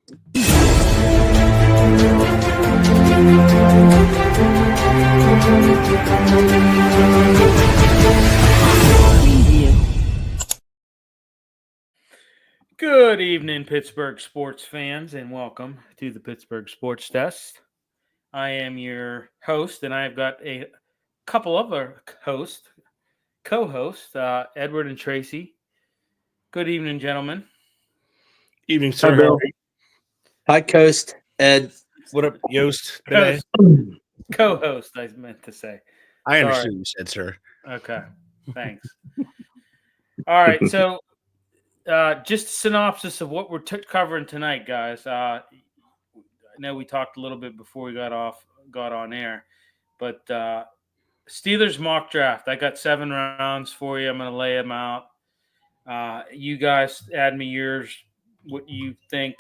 Good evening, Pittsburgh sports fans, and welcome to the Pittsburgh Sports Desk. I am your host, and I've got a couple other co-hosts, Edward and Tracy. Good evening, gentlemen. Evening, sir. Hi, Bill. Hi, Coast. Ed. What up, Yost? Co-host, I meant to say. I understood what you said, sir. Okay, thanks. All right, so just a synopsis of what we're covering tonight, guys. I know we talked a little bit before we got on air, but Steelers mock draft. I got 7 rounds for you. I'm going to lay them out. You guys add me yours, what you think.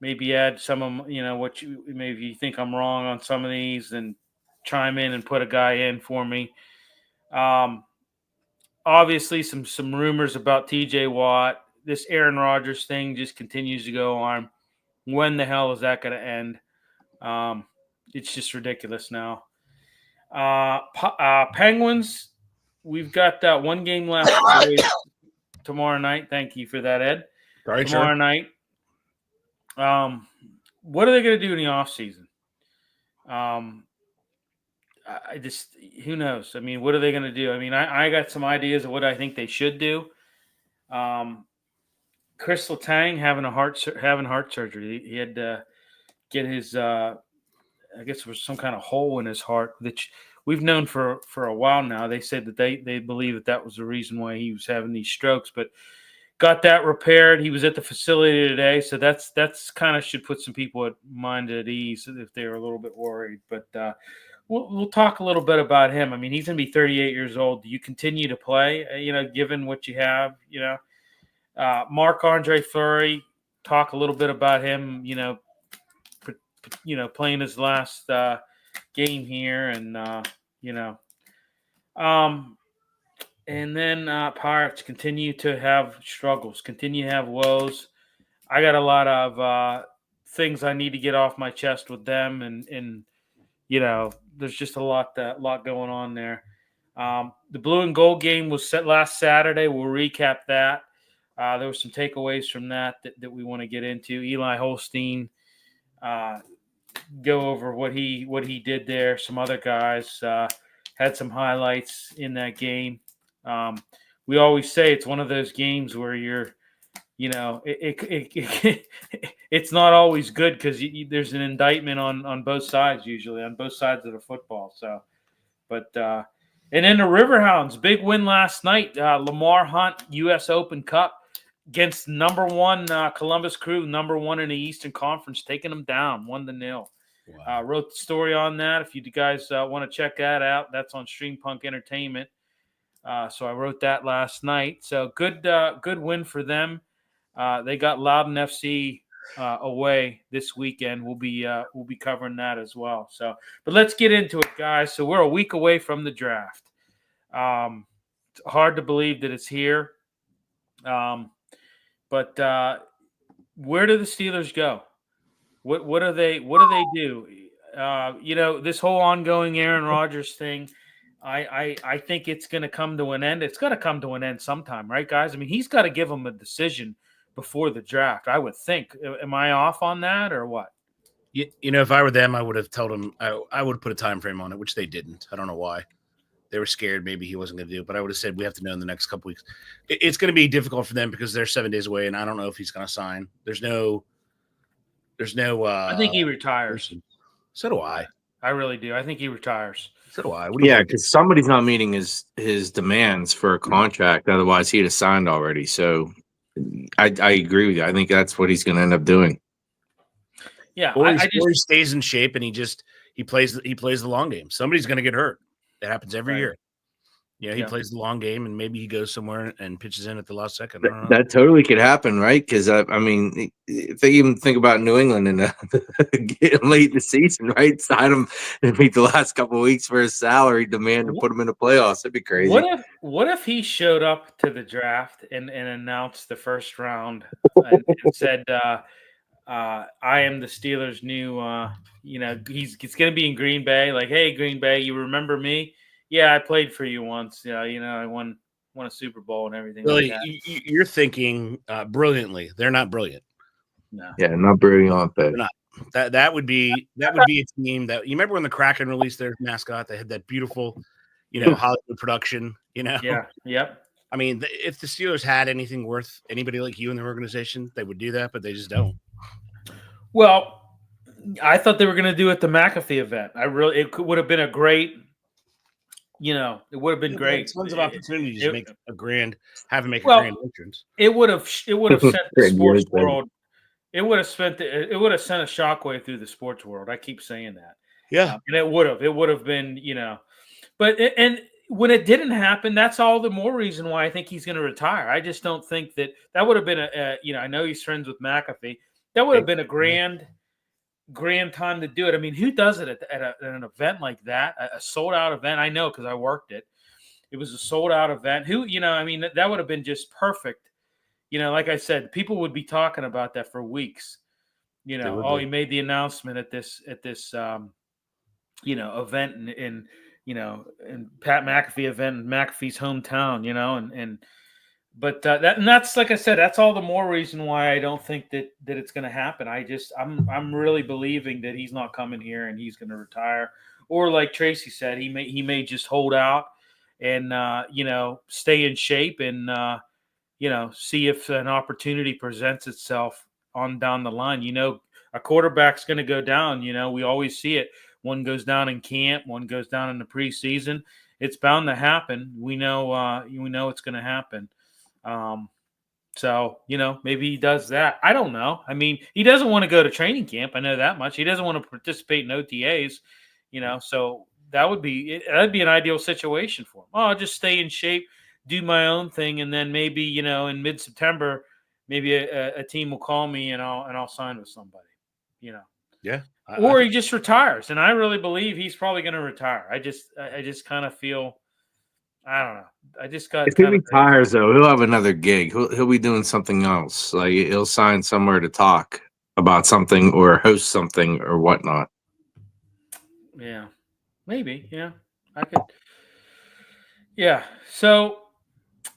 Maybe add some of what you maybe you think I'm wrong on some of these, and chime in and put a guy in for me. Obviously, some rumors about T.J. Watt. This Aaron Rodgers thing just continues to go on. When the hell is that going to end? It's just ridiculous now. Penguins, we've got that one game left tomorrow night. Thank you for that, Ed. Sorry, tomorrow night. What are they going to do in the offseason? I just, who knows? I mean, what are they going to do? I mean, I got some ideas of what I think they should do. Chris Letang having heart surgery. He had to get his, I guess it was some kind of hole in his heart, which we've known for a while now. They said that they believe that was the reason why he was having these strokes, but got that repaired. He was at the facility today, so that's kind of should put some people at mind at ease if they're a little bit worried. But we'll talk a little bit about him. I mean, he's going to be 38 years old. Do you continue to play, given what you have, Marc-Andre Fleury, talk a little bit about him, playing his last game here and, and then Pirates continue to have struggles, continue to have woes. I got a lot of things I need to get off my chest with them, and there's just a lot going on there. The blue and gold game was set last Saturday. We'll recap that. There were some takeaways from that we want to get into. Eli Holstein, go over what he did there. Some other guys had some highlights in that game. We always say it's one of those games where you're, it's not always good because there's an indictment on both sides, usually on both sides of the football. So, but and then the Riverhounds, big win last night. Lamar Hunt, U.S. Open Cup against number 1 Columbus Crew, number 1 in the Eastern Conference, taking them down 1-0. Wow. Wrote the story on that. If you guys want to check that out, that's on Stream Punk Entertainment. So I wrote that last night. So good win for them. They got Loudon FC away this weekend. We'll be covering that as well. So, but let's get into it, guys. So we're a week away from the draft. It's hard to believe that it's here. But where do the Steelers go? What do they do? This whole ongoing Aaron Rodgers thing. I think it's going to come to an end. It's got to come to an end sometime, right, guys? I mean, he's got to give them a decision before the draft, I would think. Am I off on that or what? If I were them, I would have told him I would have put a time frame on it, which they didn't. I don't know why. They were scared maybe he wasn't going to do it, but I would have said we have to know in the next couple weeks. It's going to be difficult for them because they're 7 days away, and I don't know if he's going to sign. There's no. I think he retires. So do I. I really do. I think he retires. So do I. Yeah, because somebody's not meeting his demands for a contract. Otherwise, he'd have signed already. So I agree with you. I think that's what he's going to end up doing. Yeah, or he stays in shape and he plays the long game. Somebody's going to get hurt. It happens every year. Yeah, he plays the long game, and maybe he goes somewhere and pitches in at the last second. That totally could happen, right? Because, I mean, if they even think about New England and getting late in the season, right? Sign him and meet the last couple of weeks for his salary demand to put him in the playoffs. That'd be crazy. What if he showed up to the draft and announced the first round and said, I am the Steelers' new. He's going to be in Green Bay. Like, hey, Green Bay, you remember me? Yeah, I played for you once. Yeah, I won a Super Bowl and everything like Really, that. you're thinking brilliantly. They're not brilliant. No. Yeah, not brilliant. They're not. That would be a team that you remember when the Kraken released their mascot. They had that beautiful, Hollywood production. Yeah. Yep. I mean, if the Steelers had anything worth anybody like you in their organization, they would do that, but they just don't. Well, I thought they were going to do it at the McAfee event. Would have been a great. It would have been great. Tons of opportunities to make a grand entrance. It would have sent the sports world. It would have sent a shockwave through the sports world. I keep saying that. Yeah, and it would have been, but when it didn't happen, that's all the more reason why I think he's going to retire. I just don't think that would have been I know he's friends with McAfee. That would have been a grand time to do it. I mean, who does it at an event like that, a sold out event? I know because I worked it. It was a sold out event. That would have been just perfect. Like I said, people would be talking about that for weeks. He made the announcement at this event in Pat McAfee event in McAfee's hometown, but that's like I said, that's all the more reason why I don't think that it's going to happen. I'm really believing that he's not coming here and he's going to retire, or like Tracy said, he may just hold out and stay in shape and see if an opportunity presents itself on down the line. A quarterback's going to go down. We always see it. One goes down in camp, one goes down in the preseason. It's bound to happen. We know it's going to happen. So maybe he does that. I don't know. I mean, he doesn't want to go to training camp. I know that much. He doesn't want to participate in OTAs. So that'd be an ideal situation for him. Oh, I'll just stay in shape, do my own thing, and then maybe in mid-September, maybe a team will call me and I'll sign with somebody. Yeah. Or he just retires, and I really believe he's probably going to retire. I just kind of feel, I don't know. I just got. If he retires, though, he'll have another gig. He'll be doing something else. Like he'll sign somewhere to talk about something or host something or whatnot. Yeah, maybe. Yeah, I could. Yeah. So,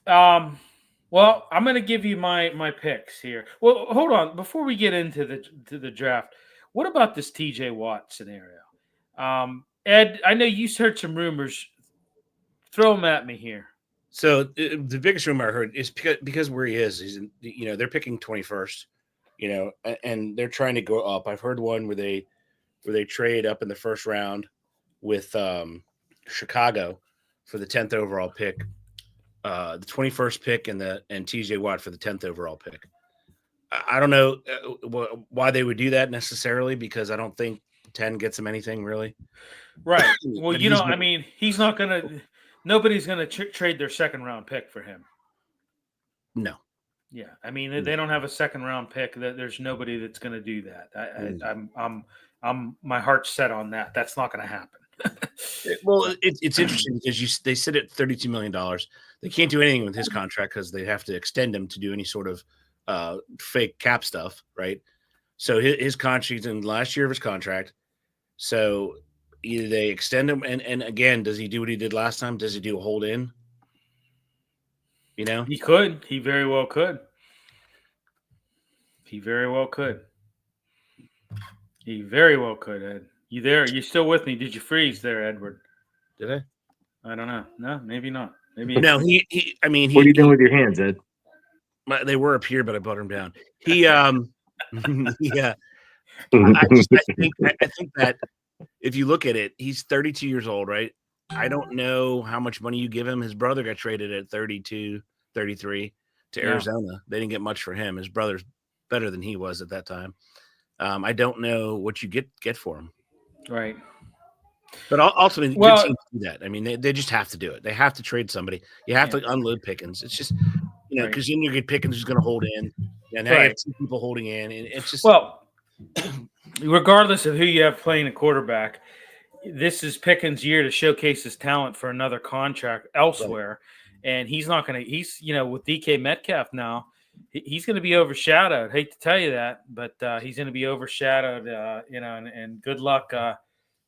well, I'm going to give you my picks here. Well, hold on. Before we get into the draft, what about this TJ Watt scenario? Ed, I know you heard some rumors. Throw them at me here. So the biggest rumor I heard is because where he is, he's they're picking 21st, and they're trying to go up. I've heard one where they trade up in the first round with Chicago for the 10th overall pick, the 21st pick, and TJ Watt for the 10th overall pick. I don't know why they would do that necessarily, because I don't think 10 gets him anything really. Right. Well, he's not going to. Nobody's going to trade their second round pick for him. No. Yeah, I mean they don't have a second round pick. There's nobody that's going to do that. I'm my heart's set on that. That's not going to happen. Well, it's interesting because they sit at $32 million. They can't do anything with his contract because they have to extend him to do any sort of fake cap stuff, right? So his contract in the last year of his contract. So either they extend him, and again, does he do what he did last time? Does he do a hold in? He could. He very well could. He very well could. He very well could, Ed. You there? You still with me? Did you freeze there, Edward? Did I? I don't know. No, maybe not. Maybe no. What are you doing with your hands, Ed? They were up here, but I brought them down. Yeah. I think that if you look at it, he's 32 years old, right? I don't know how much money you give him. His brother got traded at 32, 33 to Arizona. They didn't get much for him. His brother's better than he was at that time. I don't know what you get for him. Right. But ultimately, good teams do that. I mean, they just have to do it. They have to trade somebody. You have to unload Pickens. It's just, because then you get Pickens who's going to hold in. And now you have two people holding in. And it's just. Well, regardless of who you have playing a quarterback, this is Pickens' year to showcase his talent for another contract elsewhere. Right. And he's not going to, with DK Metcalf now, he's going to be overshadowed. Hate to tell you that, but he's going to be overshadowed. And good luck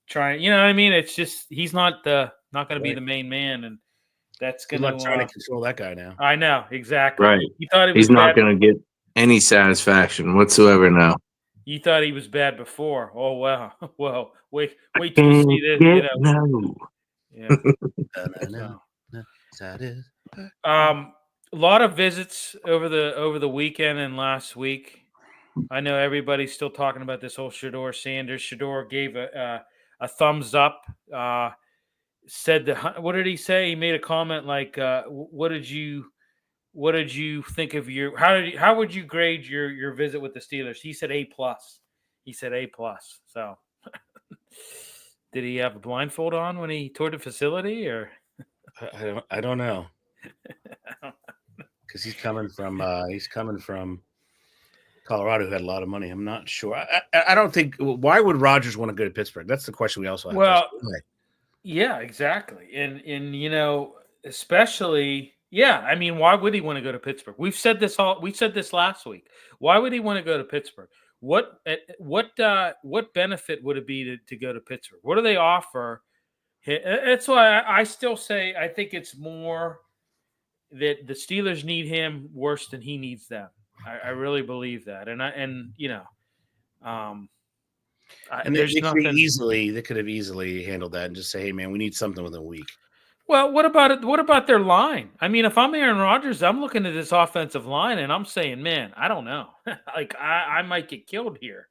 trying. You know what I mean? It's just he's not going to be the main man, and that's Good going luck to trying to control that guy now. I know exactly. Right. You thought He's not going to get any satisfaction whatsoever now. You thought he was bad before. Oh wow. Well, wait till you see this. You know. No. Yeah. A lot of visits over the weekend and last week. I know everybody's still talking about this whole Shedeur Sanders. Shedeur gave a thumbs up. Said what did he say? He made a comment like, "What did you think of your? How would you grade your visit with the Steelers?" He said A+. He said A+. So, did he have a blindfold on when he toured the facility, or? I don't know. Because he's coming from Colorado, who had a lot of money. I'm not sure. I don't think. Why would Rodgers want to go to Pittsburgh? That's the question we also have. Well, yeah, exactly, and especially, yeah. I mean, why would he want to go to Pittsburgh? We said this last week. Why would he want to go to Pittsburgh? What benefit would it be to go to Pittsburgh? What do they offer? That's why I still say I think it's more that the Steelers need him worse than he needs them. I really believe that, and they could have easily handled that and just say, "Hey, man, we need something within a week." Well, what about it? What about their line? I mean, if I'm Aaron Rodgers, I'm looking at this offensive line and I'm saying, man, I don't know. Like I might get killed here.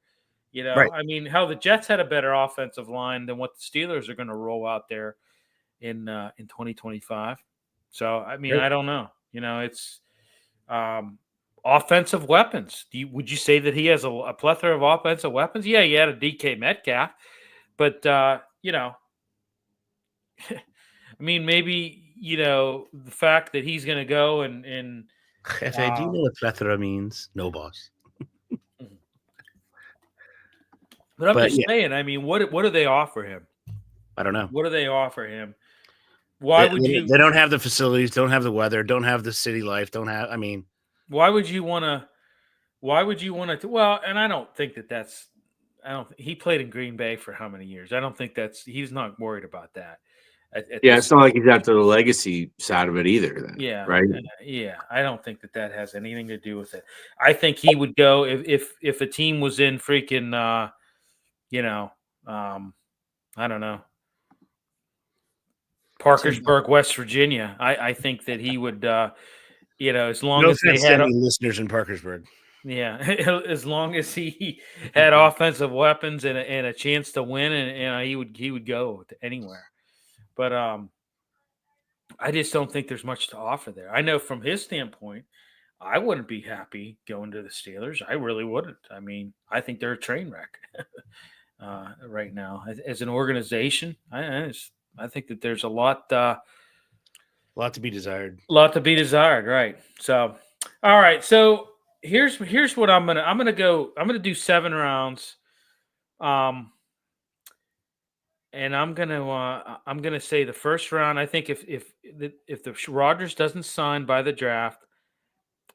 Right. I mean, hell, the Jets had a better offensive line than what the Steelers are going to roll out there in 2025. So, I mean, I don't know. It's offensive weapons. Would you say that he has a plethora of offensive weapons? Yeah, he had a DK Metcalf, but I mean, maybe the fact that he's going to go and do you know what plethora means? No, boss. But I'm just saying. I mean, what do they offer him? I don't know. What do they offer him? Why would you? They don't have the facilities, don't have the weather, don't have the city life, don't have. I mean, why would you want to? Why would you want to? Well, and I don't think that's. He played in Green Bay for how many years? I don't think he's not worried about that. It's not like he's after the legacy side of it either. Then, yeah, right. Yeah, I don't think that has anything to do with it. I think he would go if a team was in freaking, I don't know, Parkersburg, West Virginia. I think that he would, as long as they had listeners in Parkersburg. Yeah, as long as he had offensive weapons and a chance to win, and he would go to anywhere. But I just don't think there's much to offer there. I know from his standpoint, I wouldn't be happy going to the Steelers. I really wouldn't. I mean, I think they're a train wreck right now as an organization. I think that there's a lot to be desired. Right? So, all right. So here's what I'm gonna do 7 rounds. And I'm gonna say the first round. I think if the Rodgers doesn't sign by the draft,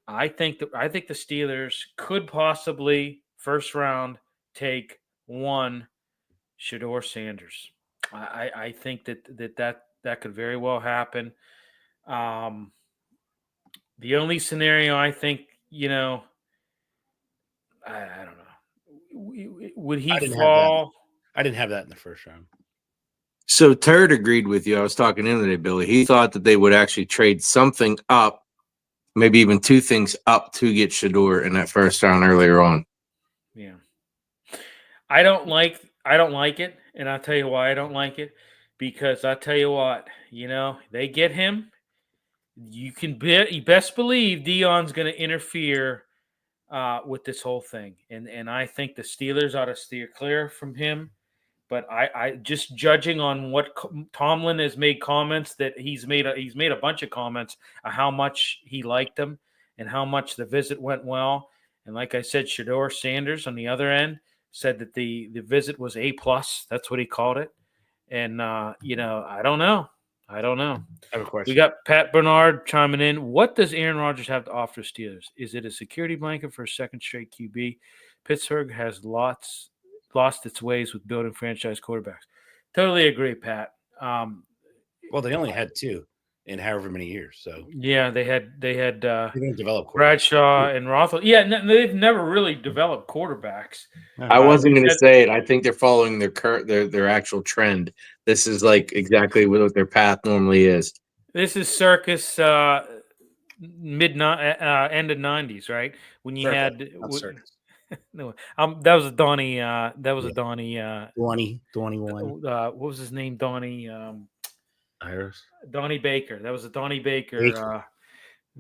I think the Steelers could possibly first round take one Shedeur Sanders. I think that could very well happen. The only scenario I think I don't know. Would he fall? I didn't have that in the first round. So Turd agreed with you. I was talking to him today, Billy. He thought that they would actually trade something up, maybe even 2 things up to get Shedeur in that first round earlier on. Yeah. I don't like it, and I'll tell you why I don't like it. Because I'll tell you what, they get him. You best believe Dion's going to interfere with this whole thing. And I think the Steelers ought to steer clear from him. But I just judging on what Tomlin has made comments that he's made a bunch of comments on how much he liked him and how much the visit went well. And like I said, Shedeur Sanders on the other end said that the visit was A+. That's what he called it. And I don't know. I don't know. I have a question. We got Pat Bernard chiming in. What does Aaron Rodgers have to offer Steelers? Is it a security blanket for a second straight QB? Pittsburgh has lost its ways with building franchise quarterbacks. Totally agree, Pat. Well, they only had 2 in however many years, so Yeah, they had they didn't develop quarterbacks. Bradshaw and Roethlisberger. Yeah, they've never really developed quarterbacks. I wasn't going to say it. I think they're following their actual trend. This is like exactly what their path normally is. This is circus end of '90s, right? When you had circus. no, that was a Donnie. That was a Donnie. 21. What was his name? Donnie. Iris. Donnie Baker. That was a Donnie Baker.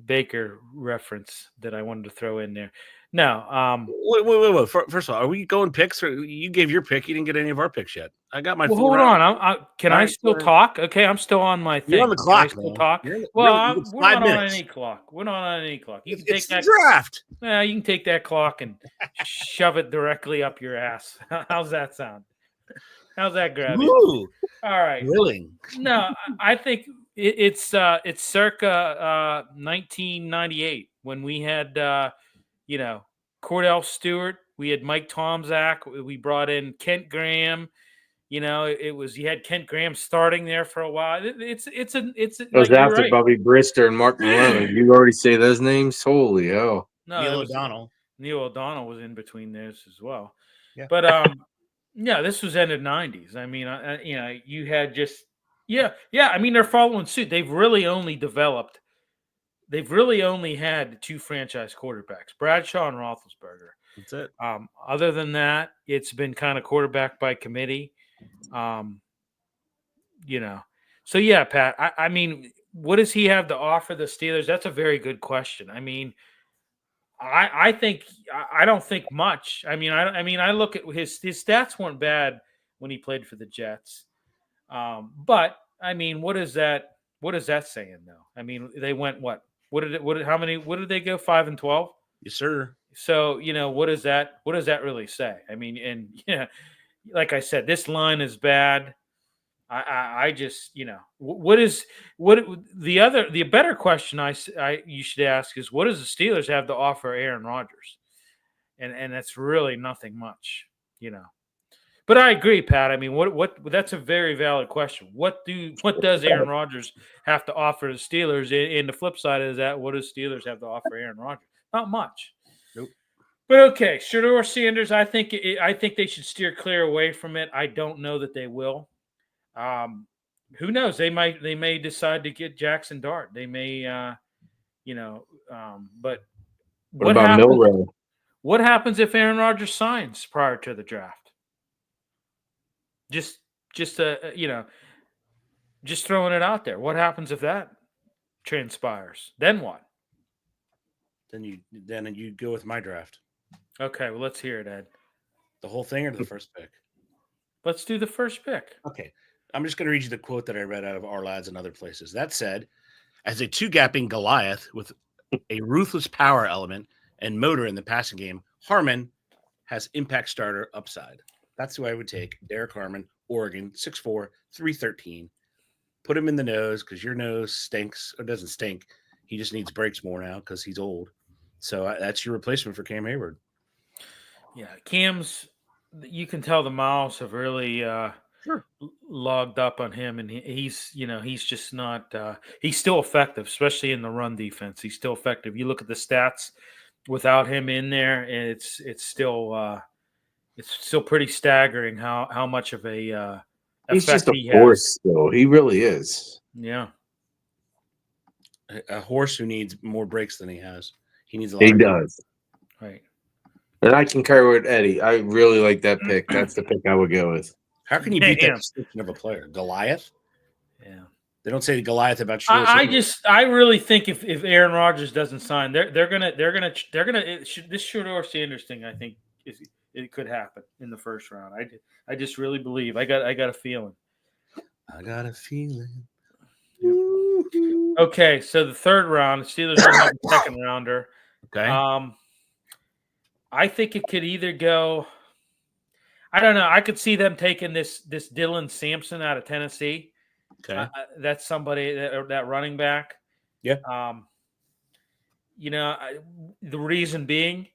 Baker reference that I wanted to throw in there. No. Wait. First of all, are we going picks? Or you gave your pick. You didn't get any of our picks yet. I got my. Well, hold on. Can I still talk? Okay, I'm still on my thing. You're on the clock. Can I still talk? We're not 5 minutes. on any clock. We're not on any clock. You can It's take that draft. You can take that clock and shove it directly up your ass. How's that sound? How's that grab you? Ooh, all right. Willing. No, I think it's circa 1998 when we had Cordell Stewart, we had Mike Tomczak, we brought in Kent Graham. You had Kent Graham starting there for a while. It's It was after right. Bobby Brister and Mark Malone. You already say those names? Holy no, Neil O'Donnell. Neil O'Donnell was in between those as well. Yeah. But yeah, this was end of '90s. I mean, you had just yeah. I mean, they're following suit. They've really only had 2 franchise quarterbacks, Bradshaw and Roethlisberger. That's it. Other than that, it's been kind of quarterback by committee. So yeah, Pat. I mean, what does he have to offer the Steelers? That's a very good question. I mean, I don't think much. I look at his stats weren't bad when he played for the Jets. But I mean, what is that saying though? I mean, they went what did they go 5-12? Yes, sir. So, what does that really say? I mean, and like I said, this line is bad. I just, the better question you should ask is, what does the Steelers have to offer Aaron Rodgers? And that's really nothing much, But I agree, Pat. I mean, what that's a very valid question. What does Aaron Rodgers have to offer the Steelers? And the flip side is that, what does Steelers have to offer Aaron Rodgers? Not much. Nope. But okay, Shedeur Sanders, I think they should steer clear away from it. I don't know that they will. Who knows? They may decide to get Jackson Dart. They may, But what about Milroe? What happens if Aaron Rodgers signs prior to the draft? Just throwing it out there. What happens if that transpires? Then what? Then you go with my draft. Okay, well, let's hear it, Ed. The whole thing or the first pick? Let's do the first pick. Okay. I'm just going to read you the quote that I read out of Our Lads and Other Places. That said, as a 2-gapping Goliath with a ruthless power element and motor in the passing game, Harmon has impact starter upside. That's who I would take. Derek Harmon, Oregon, 6'4", 313. Put him in the nose because your nose stinks or doesn't stink. He just needs brakes more now because he's old. So that's your replacement for Cam Hayward. Yeah, Cam's, you can tell the miles have really logged up on him, and he's just not. He's still effective, especially in the run defense. He's still effective. You look at the stats without him in there, and it's still pretty staggering how much of a he's just a horse. Though he really is. Yeah, a horse who needs more breaks than he has. He needs a lot. He does. Right. And I concur with Eddie. I really like that pick. That's the pick I would go with. How can you beat that description of a player? Goliath? Yeah. They don't say Goliath about you. I really think if Aaron Rodgers doesn't sign, they're gonna this Shedeur Sanders thing, I think it could happen in the first round. I just really believe. I got a feeling. I got a feeling. Yep. Okay, so the third round, the Steelers don't have a second rounder. Okay. I think it could either go. I don't know. I could see them taking this Dylan Sampson out of Tennessee. Okay. That's somebody that running back. Yeah. The reason being,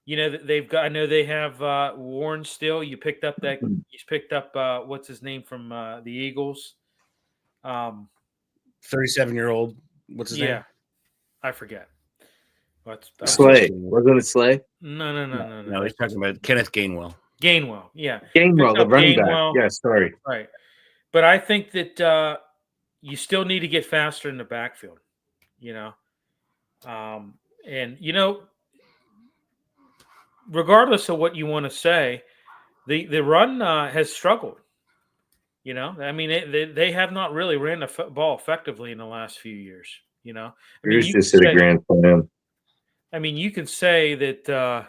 they've got. I know they have Warren still. You picked up what's his name from the Eagles. 37-year-old. What's his name? Yeah, I forget. Slay. Wasn't it Slay? No. He's talking about Kenneth Gainwell. Gainwell, yeah. Gainwell, the running Gainwell. back. Yeah, sorry. Right. But I think that you still need to get faster in the backfield, and regardless of what you want to say, the run has struggled. I mean, they have not really ran the ball effectively in the last few years. Bruce just hit a grand slam. I mean, you can say that.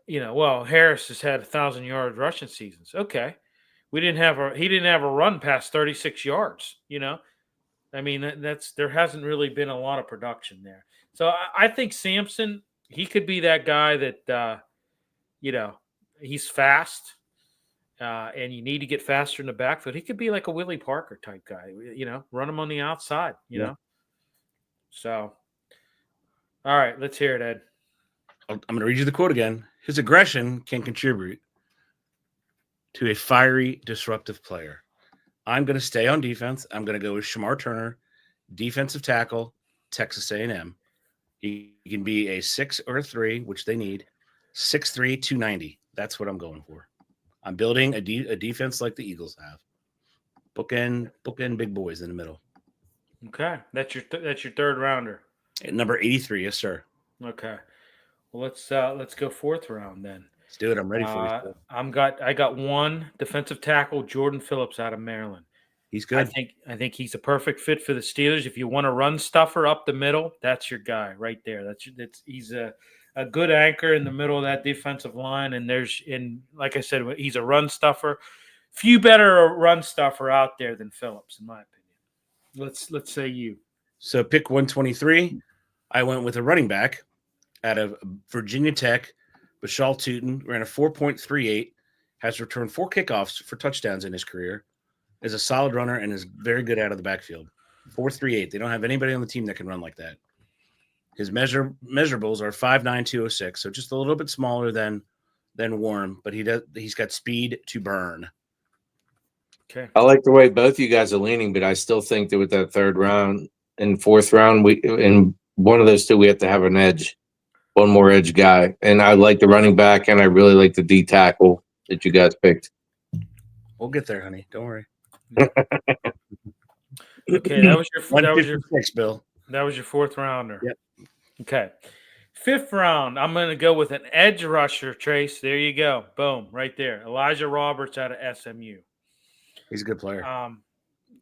Well, Harris has had 1,000-yard rushing seasons. Okay, he didn't have a run past 36 yards. I mean, there hasn't really been a lot of production there. So I think Sampson, he could be that guy that he's fast, and you need to get faster in the backfield. He could be like a Willie Parker type guy. Run him on the outside. So, all right, let's hear it, Ed. I'm going to read you the quote again. His aggression can contribute to a fiery, disruptive player. I'm going to stay on defense. I'm going to go with Shamar Turner, defensive tackle, Texas A&M. He can be a 6 or a 3, which they need. 6'3", 290. That's what I'm going for. I'm building a defense like the Eagles have. Bookend big boys in the middle. Okay, that's your third rounder. At number 83, yes, sir. Okay. Well, let's go fourth round then. Let's do it. I'm ready for you. I got one defensive tackle, Jordan Phillips out of Maryland. He's good. I think he's a perfect fit for the Steelers. If you want to run stuffer up the middle, that's your guy right there. He's a good anchor in the middle of that defensive line. And like I said, he's a run stuffer. Few better run stuffer out there than Phillips, in my opinion. Let's say you. So pick 123. I went with a running back out of Virginia Tech. Bashal Tootin ran a 4.38, has returned 4 kickoffs for touchdowns in his career, is a solid runner, and is very good out of the backfield. 4.38. They don't have anybody on the team that can run like that. His measurables are 5'9", 206, so just a little bit smaller than Warren, but he's got speed to burn. Okay. I like the way both you guys are leaning, but I still think that with that third round and fourth round, in one of those two, we have to have an edge, one more edge guy. And I like the running back, and I really like the D tackle that you guys picked. We'll get there, honey. Don't worry. Okay, that was your six, Bill. That was your fourth rounder. Yep. Okay. Fifth round, I'm going to go with an edge rusher, Trace. There you go. Boom, right there. Elijah Roberts out of SMU. He's a good player.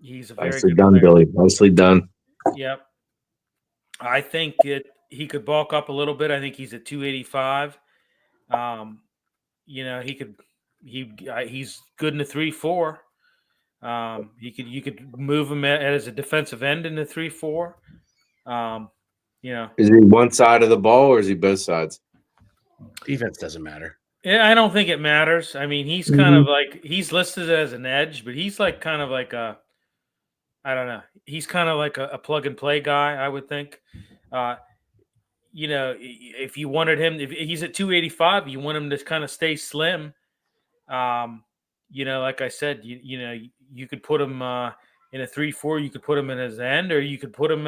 He's a very Nicely good done, player. Billy. Nicely done. Yep. I think he could bulk up a little bit. I think he's at 285. He's good in the 3-4. You could move him as a defensive end in the 3-4. Is he one side of the ball or is he both sides? Defense doesn't matter. Yeah, I don't think it matters. I mean, he's kind of like he's listed as an edge, but he's like kind of like I don't know. He's kind of like a plug and play guy, I would think. If you wanted him, if he's at 285, you want him to kind of stay slim. Like I said, you could put him in a 3-4. You could put him in his end, or you could put him.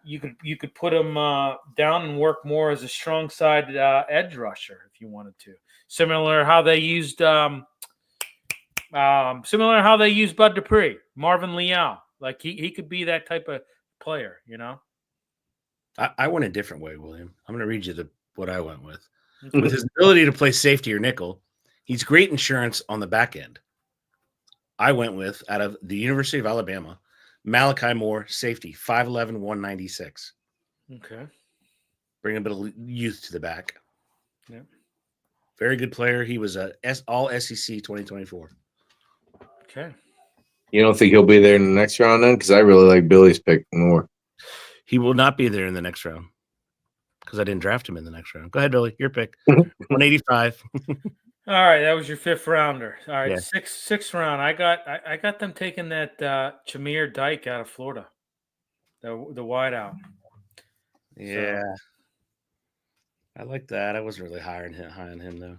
You could put him down and work more as a strong side edge rusher if you wanted to. Similar how they used Bud Dupree, Marvin Leal. Like he could be that type of player, I went a different way, William. I'm going to read you what I went with. With his ability to play safety or nickel, he's great insurance on the back end. I went with, out of the University of Alabama, Malachi Moore, safety, 5'11", 196. Okay. Bring a bit of youth to the back. Yeah. Very good player. He was all SEC 2024. Okay. You don't think he'll be there in the next round then? Because I really like Billy's pick more. He will not be there in the next round because I didn't draft him in the next round. Go ahead, Billy. Your pick. 185. All right, that was your fifth rounder. All right, Yeah. sixth round. I got them taking that Jameer Dyke out of Florida, the wideout. Yeah. I like that. I wasn't really high on him though.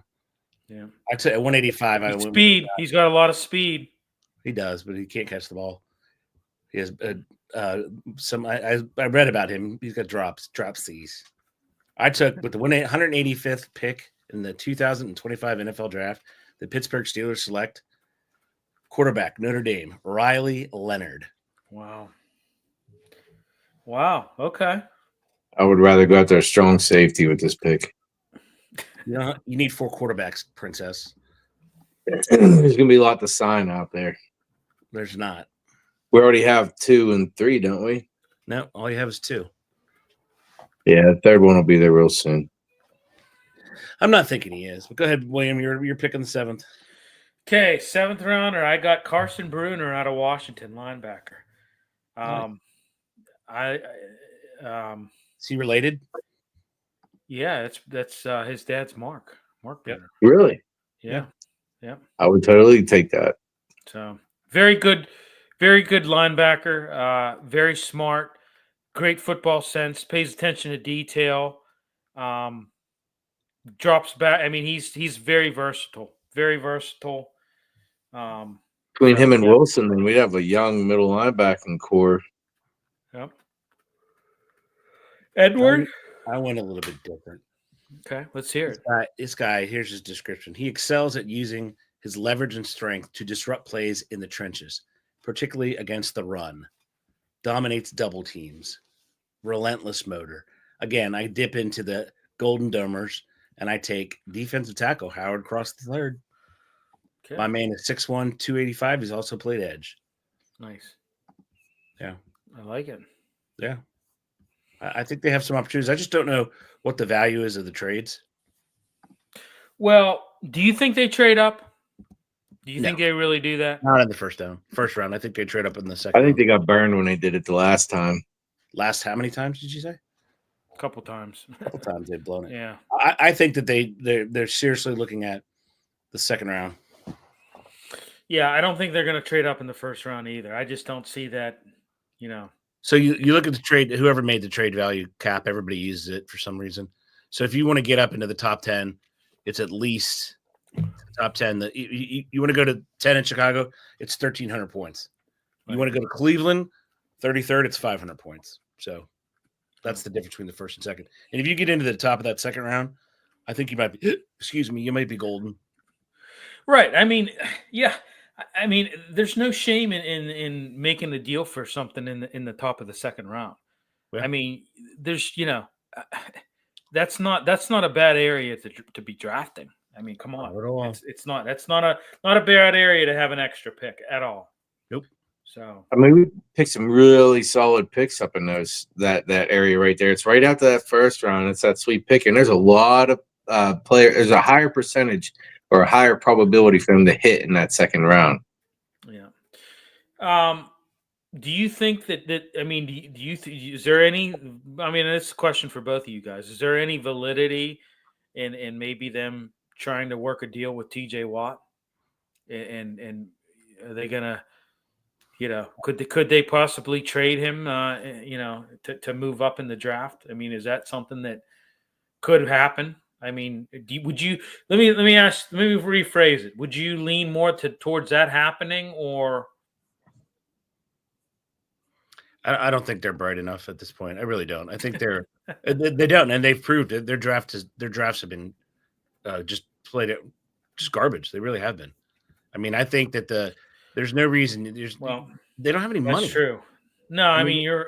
Yeah. I'd say at 185. I went with Speed. He's got a lot of speed. he does, but he can't catch the ball. He has some. I read about him. He's got drop C's. I took with the 185th pick in the 2025 NFL Draft, the Pittsburgh Steelers select quarterback Notre Dame Riley Leonard. Wow. Okay. I would rather go after a strong safety with this pick. You need 4 quarterbacks, Princess. There's gonna be a lot to sign out there. There's not. We already have 2 and 3, don't we? No, all you have is 2. Yeah, the third one will be there real soon. I'm not thinking he is. But go ahead, William. You're picking the 7th. Okay, 7th rounder. I got Carson Bruner out of Washington, linebacker. Is he related? Yeah, that's his dad's Mark Bruner. Really? Yeah. I would totally take that. So very good linebacker. Very smart, great football sense. Pays attention to detail. Drops back. I mean, he's very versatile. Very versatile. Between him and Wilson, then we'd have a young middle linebacking core. Yep. Edward? I went a little bit different. Okay, let's hear it. This guy, here's his description. He excels at using his leverage and strength to disrupt plays in the trenches, particularly against the run. Dominates double teams. Relentless motor. Again, I dip into the Golden Domers, and I take defensive tackle Howard Cross III. Okay. My man is 6'1", 285. He's also played edge. Nice. Yeah. I like it. Yeah. I think they have some opportunities. I just don't know what the value is of the trades. Well, do you think they trade up? Do you think they really do that? Not in the first round. I think they trade up in the second. I think they got burned when they did it the last time. Last how many times did you say? A couple times. A couple times they've blown it. Yeah. I think that they're seriously looking at the second round. Yeah, I don't think they're going to trade up in the first round either. I just don't see that, So you look at the trade, whoever made the trade value cap, everybody uses it for some reason. So if you want to get up into the top 10, it's at least top 10. You want to go to 10 in Chicago, it's 1,300 points. You want to go to Cleveland, 33rd, it's 500 points. So that's the difference between the first and second. And if you get into the top of that second round, I think you might be, you might be golden. Right. I mean, yeah. I mean, there's no shame in making the deal for something in the top of the second round. Yeah. I mean, there's that's not a bad area to be drafting. I mean, come on, it's not a bad area to have an extra pick at all. Nope. So I mean, we picked some really solid picks up in that area right there. It's right after that first round. It's that sweet pick, and there's a lot of players. There's a higher percentage or a higher probability for them to hit in that second round. Yeah. Do you think that I mean, do you is there any? I mean, it's a question for both of you guys. Is there any validity in maybe them trying to work a deal with TJ Watt? And are they gonna, could they possibly trade him? To move up in the draft. I mean, is that something that could happen? I mean, would you? Let me rephrase it. Would you lean more towards that happening, or? I don't think they're bright enough at this point. I really don't. I think they don't, and they've proved it. Their drafts have been just played it, just garbage. They really have been. I mean, I think that there's no reason. They don't have any money. That's true. No, I mean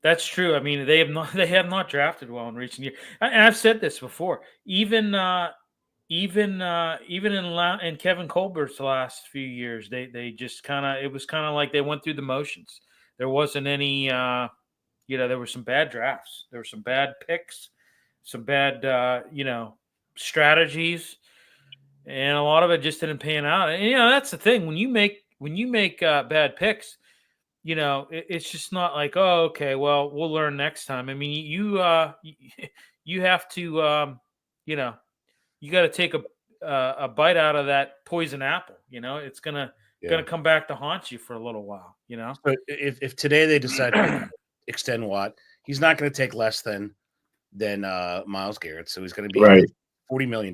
that's true. I mean, they have not drafted well in recent years. And I've said this before. Even in Kevin Colbert's last few years, they just it was kind of like they went through the motions. There wasn't any, there were some bad drafts. There were some bad picks, some bad, strategies, and a lot of it just didn't pan out. And that's the thing when you make bad picks. It's just not like, oh, okay, well, we'll learn next time. I mean, you have to, you got to take a bite out of that poison apple. It's gonna come back to haunt you for a little while. So if today they decide to extend Watt, he's not going to take less than Myles Garrett. So he's going to be $40 million.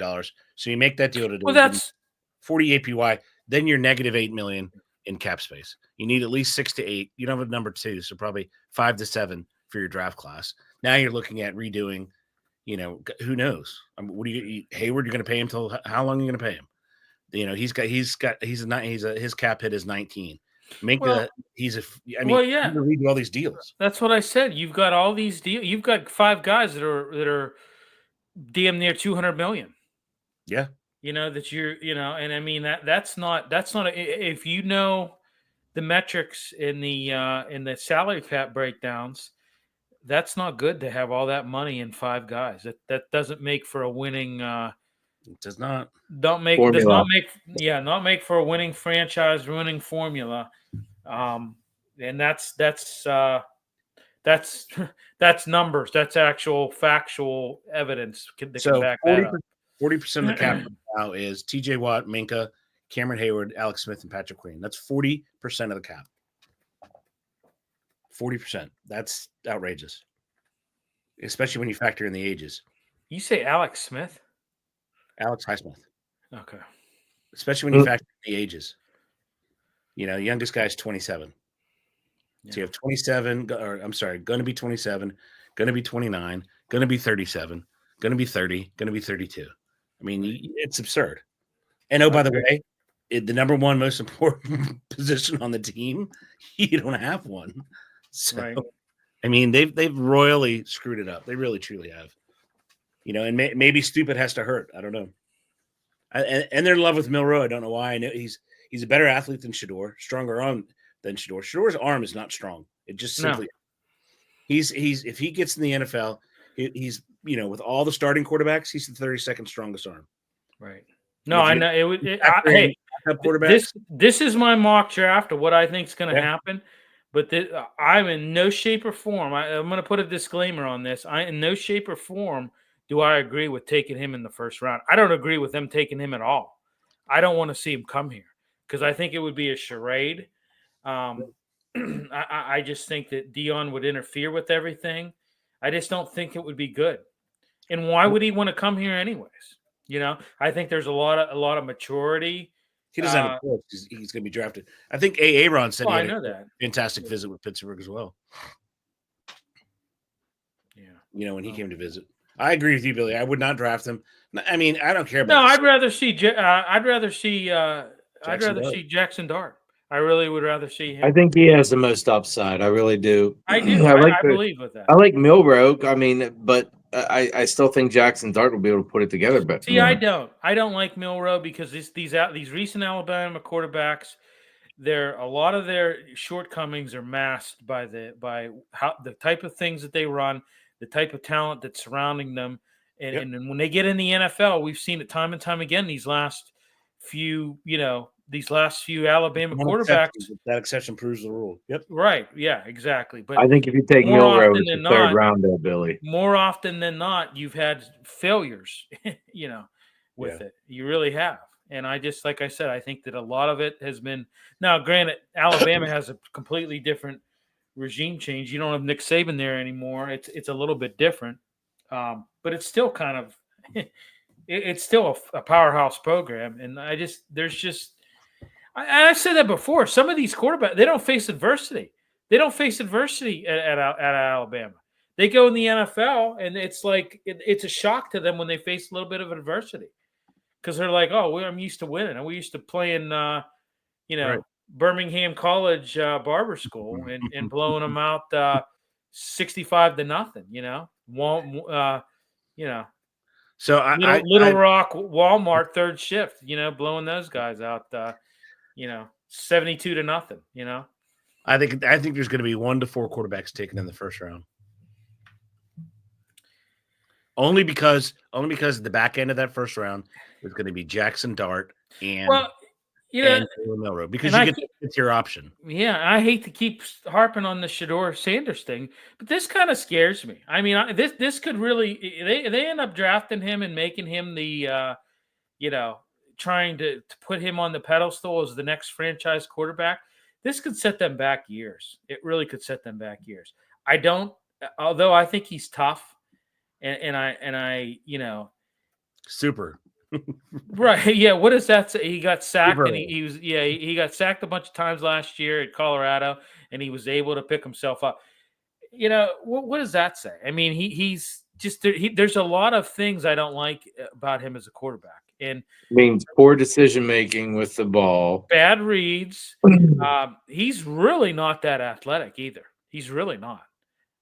So you make that deal today. Well, that's 40 APY. Then you're negative $8 million in cap space. You need at least 6 to 8. You don't have a number 2, so probably 5 to 7 for your draft class. Now you're looking at redoing. Who knows? What do Hayward? You're going to pay him till how long are you going to pay him? His cap hit is 19. Redo all these deals. That's what I said. You've got all these deals. You've got 5 guys that are damn near 200 million. Yeah. That and I mean that's not if you know the metrics in the salary cap breakdowns, that's not good to have all that money in 5 guys. That doesn't make for a winning. It does not. Not make for a winning franchise, winning formula. And that's numbers. That's actual factual evidence that can back that up. 40% of the cap now is TJ Watt, Minka, Cameron Hayward, Alex Smith, and Patrick Queen. That's 40% of the cap. 40%. That's outrageous. Especially when you factor in the ages. You say Alex Smith? Alex Highsmith. Okay. Especially when you factor in the ages. The youngest guy is 27. Yeah. So you have 27, going to be 27, going to be 29, going to be 37, going to be 30, going to be 32. I mean, it's absurd. And by the way, the number one most important position on the team, you don't have one. So, I mean, they've royally screwed it up. They really, truly have. And maybe stupid has to hurt. I don't know. And they're in love with Milroe. I don't know why. I know he's a better athlete than Shedeur, stronger arm than Shedeur. Shedeur's arm is not strong. It just simply he's if he gets in the NFL, he's with all the starting quarterbacks, he's the 32nd strongest arm. Right. No, I know hey, this is my mock draft of what I think is going to happen. But I'm in no shape or form. I'm going to put a disclaimer on this. In no shape or form do I agree with taking him in the first round. I don't agree with them taking him at all. I don't want to see him come here because I think it would be a charade. I just think that Dion would interfere with everything. I just don't think it would be good. And why would he want to come here anyways? I think there's a lot of maturity. He doesn't have a choice. He's going to be drafted. I think Aaron said he had a fantastic visit with Pittsburgh as well. Yeah. When he came to visit. I agree with you, Billy. I would not draft him. I mean, I don't care about No, I'd rather see Jackson Dart. I really would rather see him. I think he has the most upside. I really do. I do. I believe with that. I like Milroe. I mean, but I still think Jackson Dart will be able to put it together. But see, I don't like Milroe because these recent Alabama quarterbacks, a lot of their shortcomings are masked by the type of things that they run, the type of talent that's surrounding them, and when they get in the NFL, we've seen it time and time again. These last few Alabama quarterbacks. That exception proves the rule. Yep. Right. Yeah. Exactly. But I think if you take Milroe in the third round, though, Billy, more often than not, you've had failures. With it, you really have. And I just, like I said, I think that a lot of it has been. Now, granted, Alabama has a completely different regime change. You don't have Nick Saban there anymore. It's a little bit different, but it's still kind of. It's still a powerhouse program, and I said that before. Some of these quarterbacks, they don't face adversity. They don't face adversity at Alabama. They go in the NFL, and it's like it's a shock to them when they face a little bit of adversity because they're like, "Oh, I'm used to winning, and we used to playing, Birmingham College barber school and blowing them out 65-0." So Little Rock, Walmart, third shift, blowing those guys out, 72-0. I think there's going to be 1 to 4 quarterbacks taken in the first round. Only because the back end of that first round is going to be Jackson Dart and Milroe because you get to pick your option. Yeah, I hate to keep harping on the Shedeur Sanders thing, but this kind of scares me. I mean, this could really they end up drafting him and making him the trying to put him on the pedestal as the next franchise quarterback, this could set them back years. It really could set them back years. Although I think he's tough, and I super. Right. Yeah. What does that say? He got sacked Super. and he got sacked a bunch of times last year at Colorado, and he was able to pick himself up. What does that say? I mean, he's just there's a lot of things I don't like about him as a quarterback, and Means poor decision making with the ball. bad reads. He's really not that athletic either. He's really not.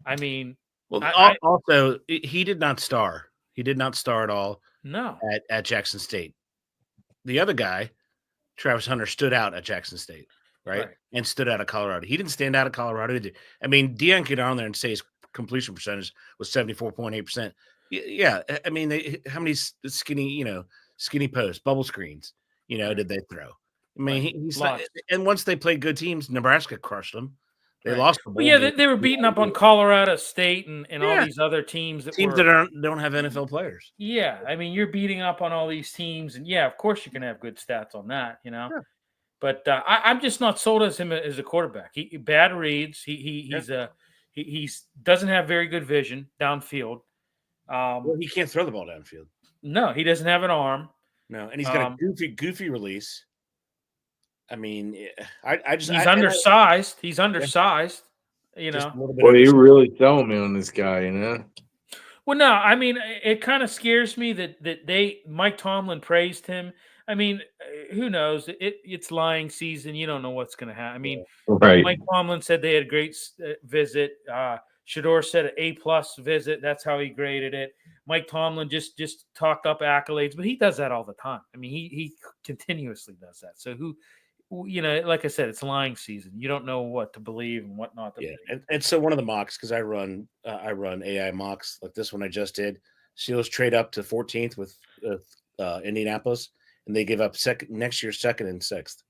I mean, Well, I also, he did not star. He did not star at all no. at Jackson State. The other guy, Travis Hunter, stood out at Jackson State, right? And stood out at Colorado. He didn't stand out at Colorado. I mean, Deion could on there and say his completion percentage was 74.8%. Yeah, I mean, how many skinny posts, bubble screens, did they throw? I mean, he's not, and once they played good teams, Nebraska crushed them. They lost the bowl. Yeah, they were beating up on Colorado State and all these other teams that don't have NFL players. Yeah, I mean, you're beating up on all these teams, and of course you can have good stats on that, Yeah. But I'm just not sold as him as a quarterback. He bad reads. He doesn't have very good vision downfield. Well, he can't throw the ball downfield. No, he doesn't have an arm. No, and he's got a goofy release. I mean, he's undersized. He's undersized. Well, you really selling me on this guy, Well, no, I mean, it kind of scares me that Mike Tomlin praised him. I mean, who knows? It's lying season. You don't know what's going to happen. I mean, Mike Tomlin said they had a great visit. Shador said an A+ visit. That's how he graded it. Mike Tomlin just talked up accolades, but he does that all the time. I mean, he continuously does that. So like I said, it's lying season. You don't know what to believe and what not to believe. And so one of the mocks, because I run AI mocks like this one I just did. Steelers trade up to 14th with Indianapolis, and they give up next year's 2nd and 6th.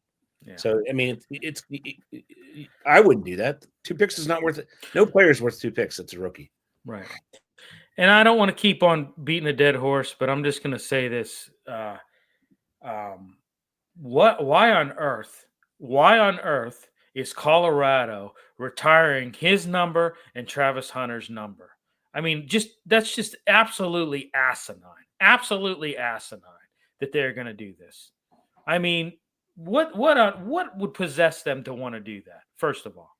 Yeah. So I mean, I wouldn't do that. 2 picks is not worth it. No player is worth 2 picks. It's a rookie, right? And I don't want to keep on beating a dead horse, but I'm just going to say this. Why on earth is Colorado retiring his number and Travis Hunter's number? I mean, that's just absolutely asinine that they're going to do this. I mean, what would possess them to want to do that? First of all,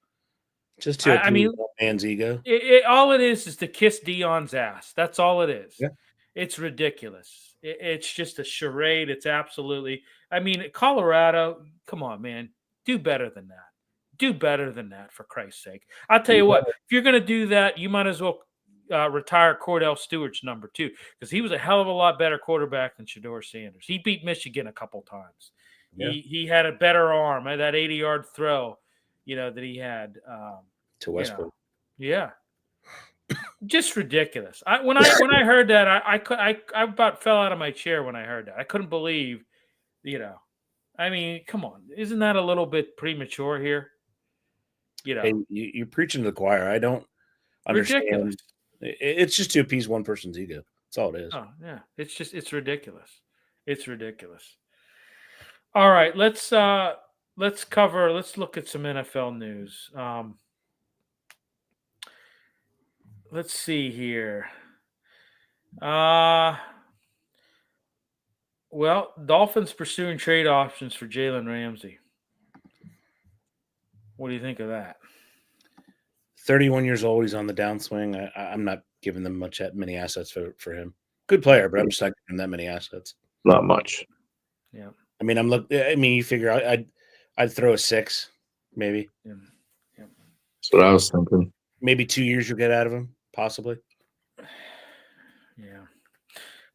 just to appease man's ego. All it is to kiss Deion's ass. That's all it is. Yeah. It's ridiculous. It's just a charade. It's absolutely. I mean, Colorado, come on, man. Do better than that. Do better than that, for Christ's sake. I'll tell you what, if you're going to do that, you might as well retire Cordell Stewart's number 2, because he was a hell of a lot better quarterback than Shador Sanders. He beat Michigan a couple times. Yeah. He had a better arm. That 80-yard throw, that he had. To Westbrook. Yeah. Just ridiculous. When I heard that, I about fell out of my chair when I heard that. I couldn't believe, I mean, come on, isn't that a little bit premature here? Hey, you're preaching to the choir. I don't understand. Ridiculous. It's just to appease one person's ego. That's all it is. Oh yeah, it's ridiculous. It's ridiculous. All right, let's look at some NFL news. Let's see here. Well, Dolphins pursuing trade options for Jalen Ramsey. What do you think of that? 31 years old. He's on the downswing. I'm not giving them many assets for him. Good player, but I'm just not giving that many assets. Not much. Yeah. I mean, you figure I'd throw a 6, maybe. Yeah. That's what I was thinking. Maybe 2 years you'll get out of him, possibly. Yeah.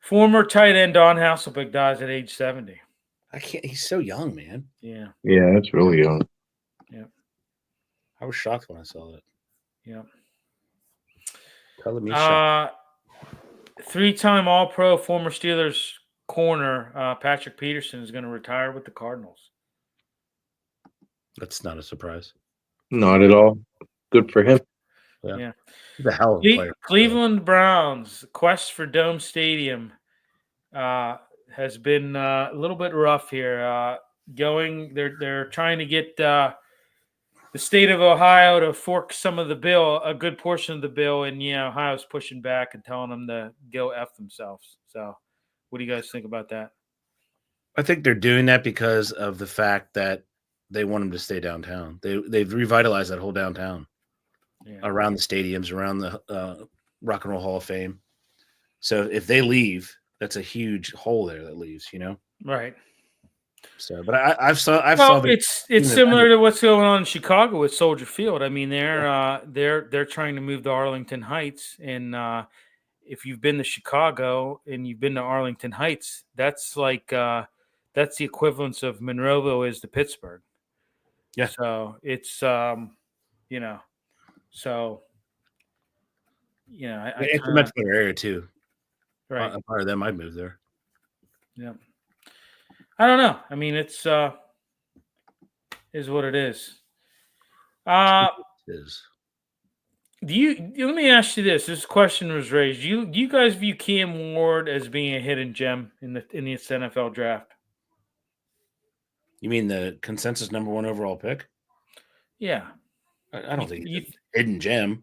Former tight end Don Hasselbeck dies at age 70. He's so young, man. Yeah. Yeah, that's really young. Yeah. I was shocked when I saw that. Yeah. Telling me 3-time All-Pro former Steelers corner Patrick Peterson is going to retire with the Cardinals. That's not a surprise. Not at all. Good for him. Yeah. The hell of a player. Cleveland Browns quest for Dome Stadium has been a little bit rough here. They're trying to get the state of Ohio to fork some of the bill, a good portion of the bill, and Ohio's pushing back and telling them to go F themselves. So, what do you guys think about that? I think they're doing that because of the fact that they want them to stay downtown. They've revitalized that whole downtown around the stadiums, around the Rock and Roll Hall of Fame. So if they leave, that's a huge hole there that leaves. Right. So, but I've saw. It's similar to what's going on in Chicago with Soldier Field. I mean, they're trying to move to Arlington Heights, and if you've been to Chicago and you've been to Arlington Heights, that's like that's the equivalence of Monroeville is to Pittsburgh. Yeah. So it's it's a much better area too. Right. I'm part of them. I'd move there. Yeah. I don't know. I mean, it's is what it is. It is. Let me ask you this. This question was raised. Do you guys view Cam Ward as being a hidden gem in this NFL draft? You mean the consensus number 1 overall pick? Yeah. I don't think he's a hidden gem.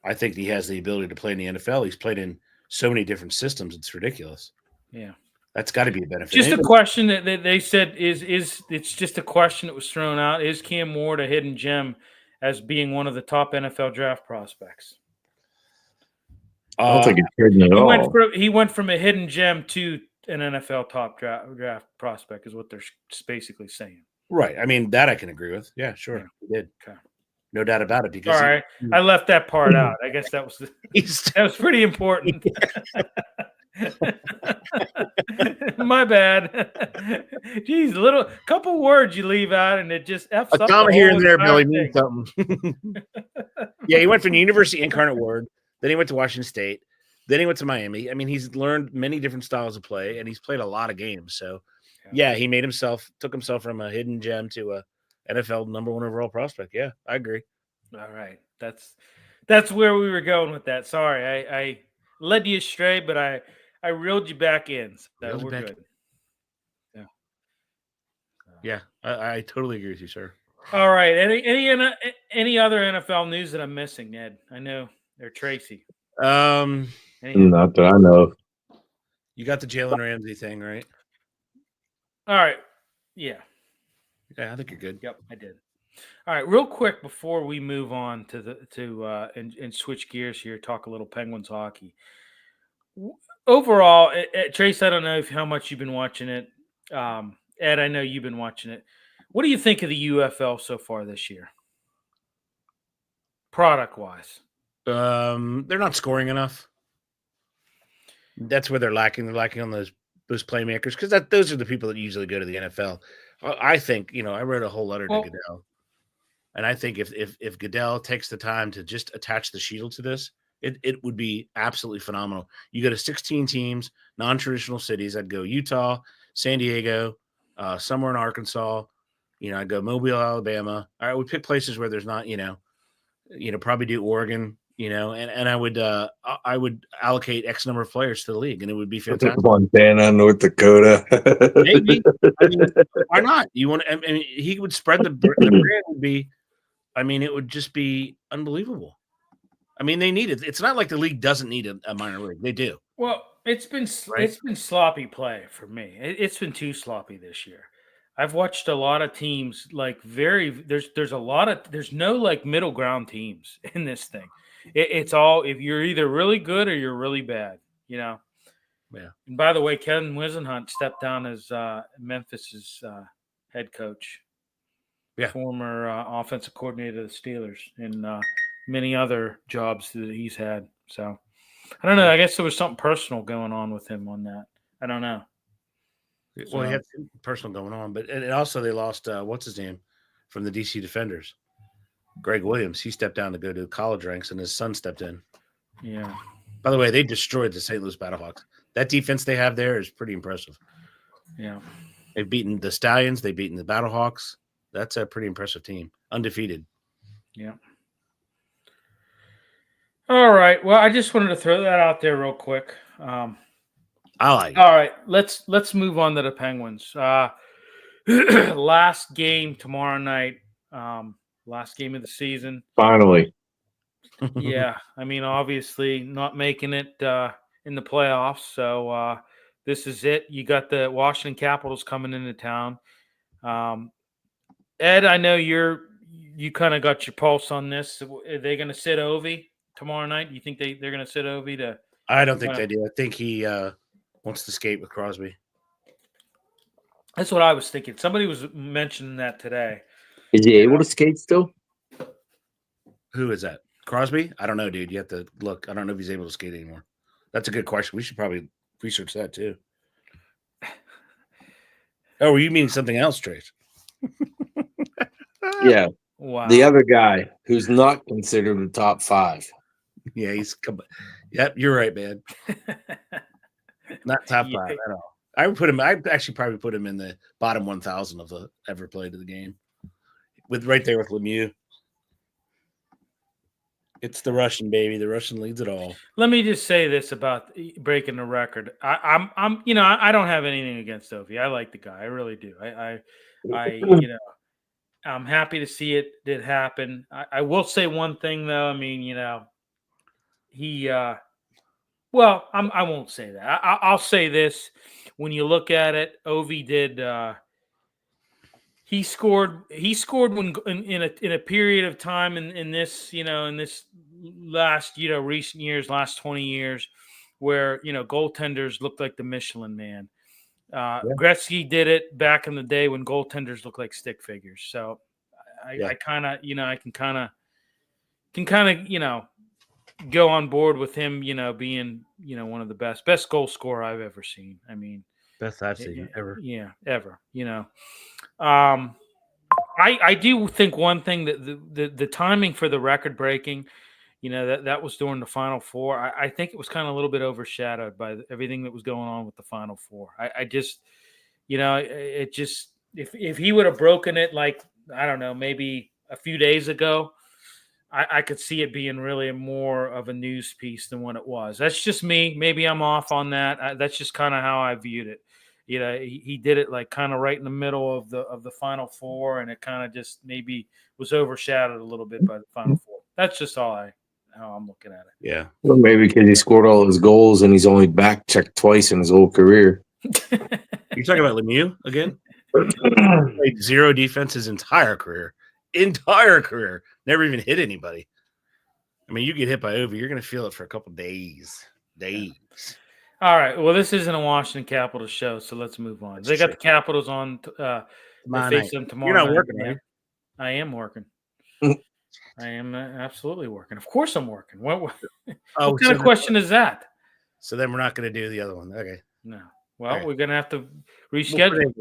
I think he has the ability to play in the NFL. He's played in so many different systems. It's ridiculous. Yeah. That's got to be a benefit. Just a question that they said is it's just a question that was thrown out. Is Cam Ward a hidden gem as being one of the top NFL draft prospects? I don't think it's hidden at all. He went from a hidden gem to an NFL top draft prospect is what they're basically saying. Right. I mean, that I can agree with. Yeah, sure. Yeah. He did. Okay. No doubt about it. Because all right. I left that part out. I guess that was pretty important. My bad. Jeez, couple words you leave out, and it just F's up. Comma here and there, Billy, means something. Yeah, he went from the University Incarnate Word, then he went to Washington State, then he went to Miami. I mean, he's learned many different styles of play, and he's played a lot of games. So, yeah, he took himself from a hidden gem to a NFL number 1 overall prospect. Yeah, I agree. All right, that's where we were going with that. Sorry, I led you astray, but I reeled you back in. So we're good. Yeah. Yeah, I totally agree with you, sir. All right. Any other NFL news that I'm missing, Ed? I know they're Tracy. Not that I know. You got the Jalen Ramsey thing, right? All right. Yeah. Yeah, I think you're good. Yep, I did. All right, real quick before we move on and switch gears here, talk a little Penguins hockey. Overall, Trace, I don't know how much you've been watching it. Ed, I know you've been watching it. What do you think of the UFL so far this year, product-wise? They're not scoring enough. That's where they're lacking. They're lacking on those playmakers because those are the people that usually go to the NFL. I think I wrote a whole letter to Goodell, and I think if Goodell takes the time to just attach the shield to this, it would be absolutely phenomenal. You go to 16 teams, non-traditional cities. I'd go Utah, San Diego, somewhere in Arkansas. I'd go Mobile, Alabama. I would pick places where there's not, probably do Oregon, and I would allocate X number of players to the league, and it would be fantastic. Montana, North Dakota, maybe. I mean, why not? He would spread the brand would be. I mean, it would just be unbelievable. I mean, they need it. It's not like the league doesn't need a minor league. They do. Well, it's been sloppy play for me. It's been too sloppy this year. I've watched a lot of teams there's no like middle ground teams in this thing. It's all if you're either really good or you're really bad, Yeah. And by the way, Kevin Wisenhunt stepped down as Memphis's head coach. Yeah. Former offensive coordinator of the Steelers and many other jobs that he's had. So I don't know. I guess there was something personal going on with him on that. I don't know. Well, he had personal going on, but and also they lost what's his name from the DC Defenders, Greg Williams. He stepped down to go to college ranks, and his son stepped in. Yeah. By the way, they destroyed the St. Louis Battlehawks. That defense they have there is pretty impressive. Yeah. They've beaten the Stallions. They've beaten the Battlehawks. That's a pretty impressive team, undefeated. Yeah. All right. Well, I just wanted to throw that out there real quick. I like it. All right, let's move on to the Penguins. Last game tomorrow night. Last game of the season. Finally. Yeah, I mean, obviously not making it in the playoffs. So this is it. You got the Washington Capitals coming into town. Ed, I know you kind of got your pulse on this. Are they going to sit Ovi tomorrow night? You think they're going to sit Ovi to? I don't think they do. I think he wants to skate with Crosby. That's what I was thinking. Somebody was mentioning that today. Is he able to skate still? Who is that? Crosby? I don't know, dude. You have to look. I don't know if he's able to skate anymore. That's a good question. We should probably research that too. Oh, were you meaning something else, Trace? Yeah. Wow. The other guy who's not considered a top 5. Yeah, Yep, you're right, man. Not top 5 at all. I would put him. I'd actually probably put him in the bottom 1,000 of the ever played of the game, right there with Lemieux. It's the Russian, baby. The Russian leads it all. Let me just say this about breaking the record. I don't have anything against Ovi. I like the guy. I really do. I'm happy to see it did happen. I will say one thing though. I mean, he. Well, I won't say that. I'll say this: when you look at it, Ovi did. He scored when in a period of time in this last recent years, last 20 years, where goaltenders looked like the Michelin Man. Gretzky did it back in the day when goaltenders looked like stick figures. So I kind of can go on board with him being one of the best goal scorer I've ever seen. I mean, best I've seen ever. Yeah, ever. I do think one thing that the timing for the record breaking, that was during the Final Four. I think it was kind of a little bit overshadowed by everything that was going on with the Final Four. I just, it just if he would have broken it like I don't know maybe a few days ago, I could see it being really more of a news piece than what it was. That's just me. Maybe I'm off on that. That's just kind of how I viewed it. He did it like kind of right in the middle of the Final Four, and it kind of just maybe was overshadowed a little bit by the Final Four. That's just how I'm looking at it. Yeah. Well, maybe because he scored all his goals and he's only back checked twice in his whole career. You're talking about Lemieux again? Played zero defense his entire career. Never even hit anybody. I mean, you get hit by Ovi, you're going to feel it for a couple days. All right. Well, this isn't a Washington Capitals show, so let's move on. They got the Capitals on. They face them tomorrow. You're not working, right? I am working. I am absolutely working. Of course, I'm working. What kind of question is that? So then we're not going to do the other one. Okay. No. Well, we're going to have to it. reschedule.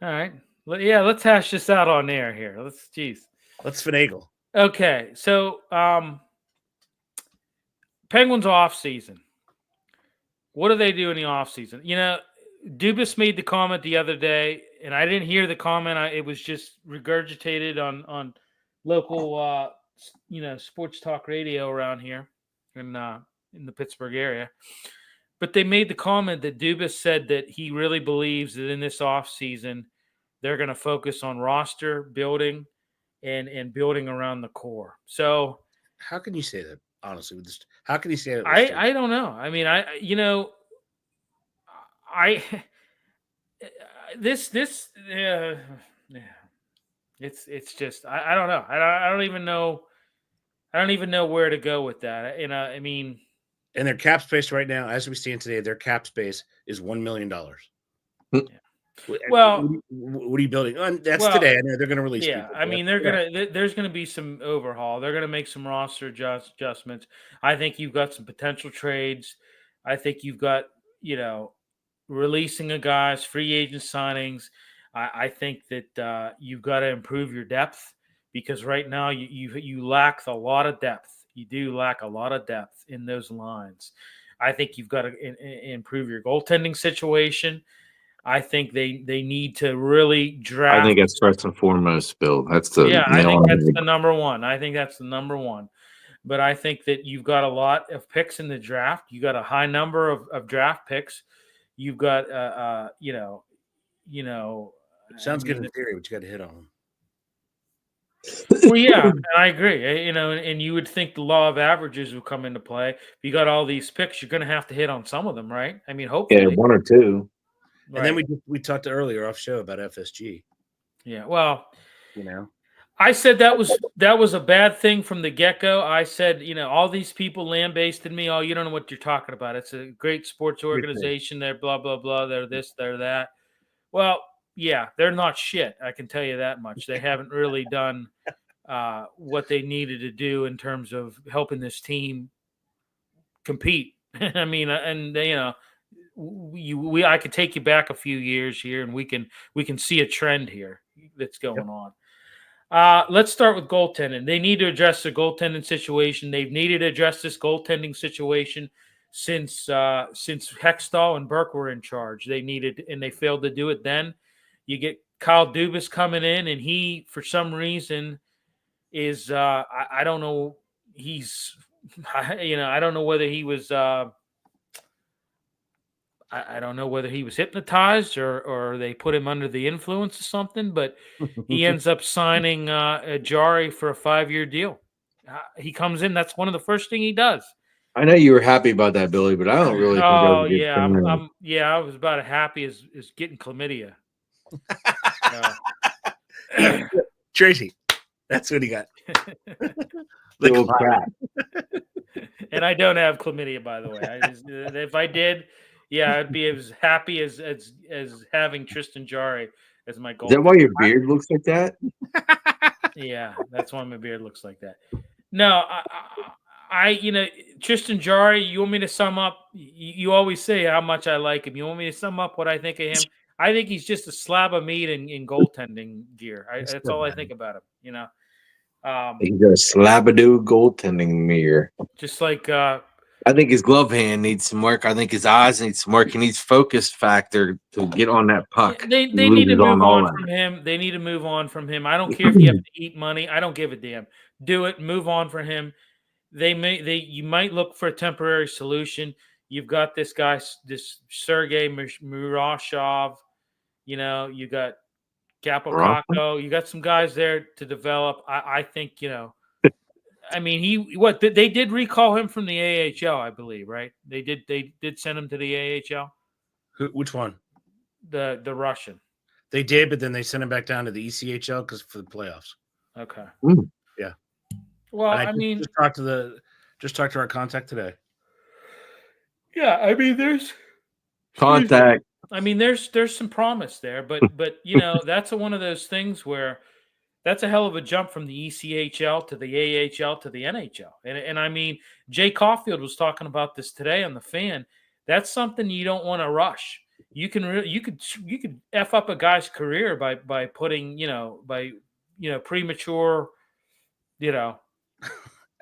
All right. Yeah, let's hash this out on air here. Let's finagle. Okay. So, Penguins off season. What do they do in the off season? Dubas made the comment the other day, and I didn't hear the comment. It was just regurgitated on local, sports talk radio around here in the Pittsburgh area. But they made the comment that Dubas said that he really believes that in this offseason, they're going to focus on roster building and building around the core. So how can you say that, honestly? How can you say that? I don't know. I mean, it's just I don't know. I don't even know. I don't even know where to go with that. I mean, and their cap space right now, as we stand today, their cap space is $1 million. Yeah. Well, what are you building? That's today. I know they're going to release. Yeah, people, I mean, there's going to be some overhaul. They're going to make some roster adjustments. I think you've got some potential trades. I think you've got releasing of guys, free agent signings. I think that you've got to improve your depth because right now you lack a lot of depth. You do lack a lot of depth in those lines. I think you've got to improve your goaltending situation. I think they need to really draft. I think that's first and foremost, Bill. That's the I think that's the number one. I think that's the number one. But I think that you've got a lot of picks in the draft. You got a high number of draft picks. You've got Sounds I good mean, in theory, but you got to hit on them. well, yeah, and I agree. And you would think the law of averages would come into play. If you got all these picks, you're going to have to hit on some of them, right? I mean, Yeah, hopefully, one or two. And then right? we talked earlier off show about FSG. Yeah. Well, You know, I said that was a bad thing from the get go. I said, all these people lambasted me. Oh, you don't know what you're talking about. It's a great sports organization. They're blah blah blah. They're this. They're that. Well, yeah, they're not shit. I can tell you that much. They haven't really done what they needed to do in terms of helping this team compete. I mean, and I could take you back a few years here, and we can see a trend here that's going on. Let's start with goaltending. They need to address the goaltending situation. They've needed to address this goaltending situation since Hextall and Burke were in charge. They needed, and they failed to do it then. You get Kyle Dubas coming in, and he, for some reason, is I don't know. He's I don't know whether he was I don't know whether he was hypnotized or they put him under the influence of something, but he ends up signing Jari for a 5-year deal. He comes in. That's one of the first thing he does. I know you were happy about that, Billy, but I don't really think that was Oh a good yeah, thing. I was about as happy as getting chlamydia. Tracy, that's what he got. The old crap. And I don't have chlamydia, by the way. If I did, yeah, I'd be as happy as having Tristan Jari as my goal. Is that why your beard looks like that? Yeah, that's why my beard looks like that. No, Tristan Jari, you want me to sum up? You always say how much I like him. You want me to sum up what I think of him? I think he's just a slab of meat in goaltending gear. That's all I think about him. He's a slabadoo goaltending mirror. Just like I think his glove hand needs some work. I think his eyes need some work. He needs focus factor to get on that puck. They need to move on from him. They need to move on from him. I don't care if you have to eat money. I don't give a damn. Do it. Move on from him. You might look for a temporary solution. You've got this guy, this Sergei Murashov. You got Capocacco. You got some guys there to develop. I think, I mean, they did recall him from the AHL, I believe, right? They did send him to the AHL. Which one? The Russian. They did, but then they sent him back down to the ECHL because for the playoffs. Okay. Yeah. Well, I mean, just talked to our contact today. Yeah, I mean, there's contact. I mean, there's some promise there, but that's one of those things where that's a hell of a jump from the ECHL to the AHL to the NHL. And I mean, Jay Caulfield was talking about this today on the Fan. That's something you don't want to rush. You could F up a guy's career by putting, premature,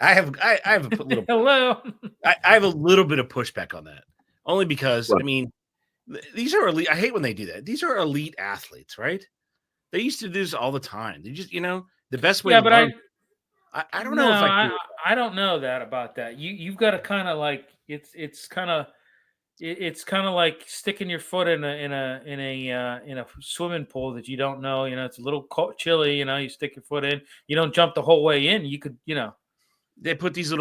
I have a little hello. I have a little bit of pushback on that. Only because I mean, these are elite. I hate when they do that. These are elite athletes, right? They used to do this all the time. They just, the best way. Yeah, but I don't know if I don't know that about that. You've got to kind of like it's kind of like sticking your foot in a swimming pool that you don't know. It's a little chilly. You stick your foot in. You don't jump the whole way in. You could, They put these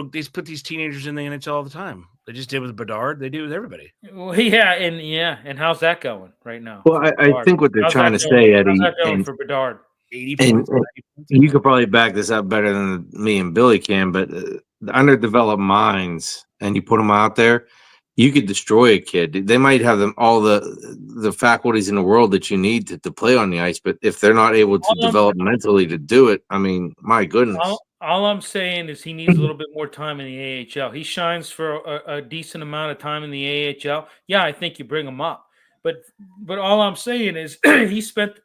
teenagers in the NHL all the time. They just did with Bedard. They do with everybody. Well, yeah, and how's that going right now? Well, I think what they're trying to say, Eddie, how's that going for Bedard? 80 and points. You could probably back this up better than me and Billy can, but the underdeveloped minds, and you put them out there, you could destroy a kid. They might have all the faculties in the world that you need to play on the ice, but if they're not able to develop mentally to do it, I mean, my goodness. All I'm saying is he needs a little bit more time in the AHL. He shines for a decent amount of time in the AHL. Yeah, I think you bring him up. But all I'm saying is he spent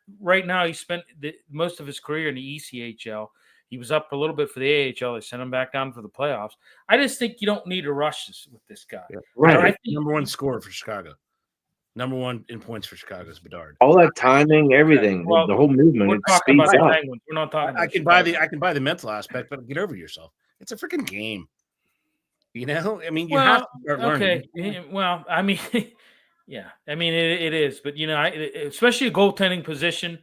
most of his career in the ECHL. He was up a little bit for the AHL. They sent him back down for the playoffs. I just think you don't need to rush this with this guy. Yeah. Right. I think number one scorer for Chicago. Number one in points for Chicago is Bedard. All that timing, everything, the whole movement. We're talking about the Penguins. We're not talking. I can buy the mental aspect, but get over yourself. It's a freaking game. I mean, you have to start learning. Okay. Well, I mean, Yeah, I mean it is, but especially a goaltending position,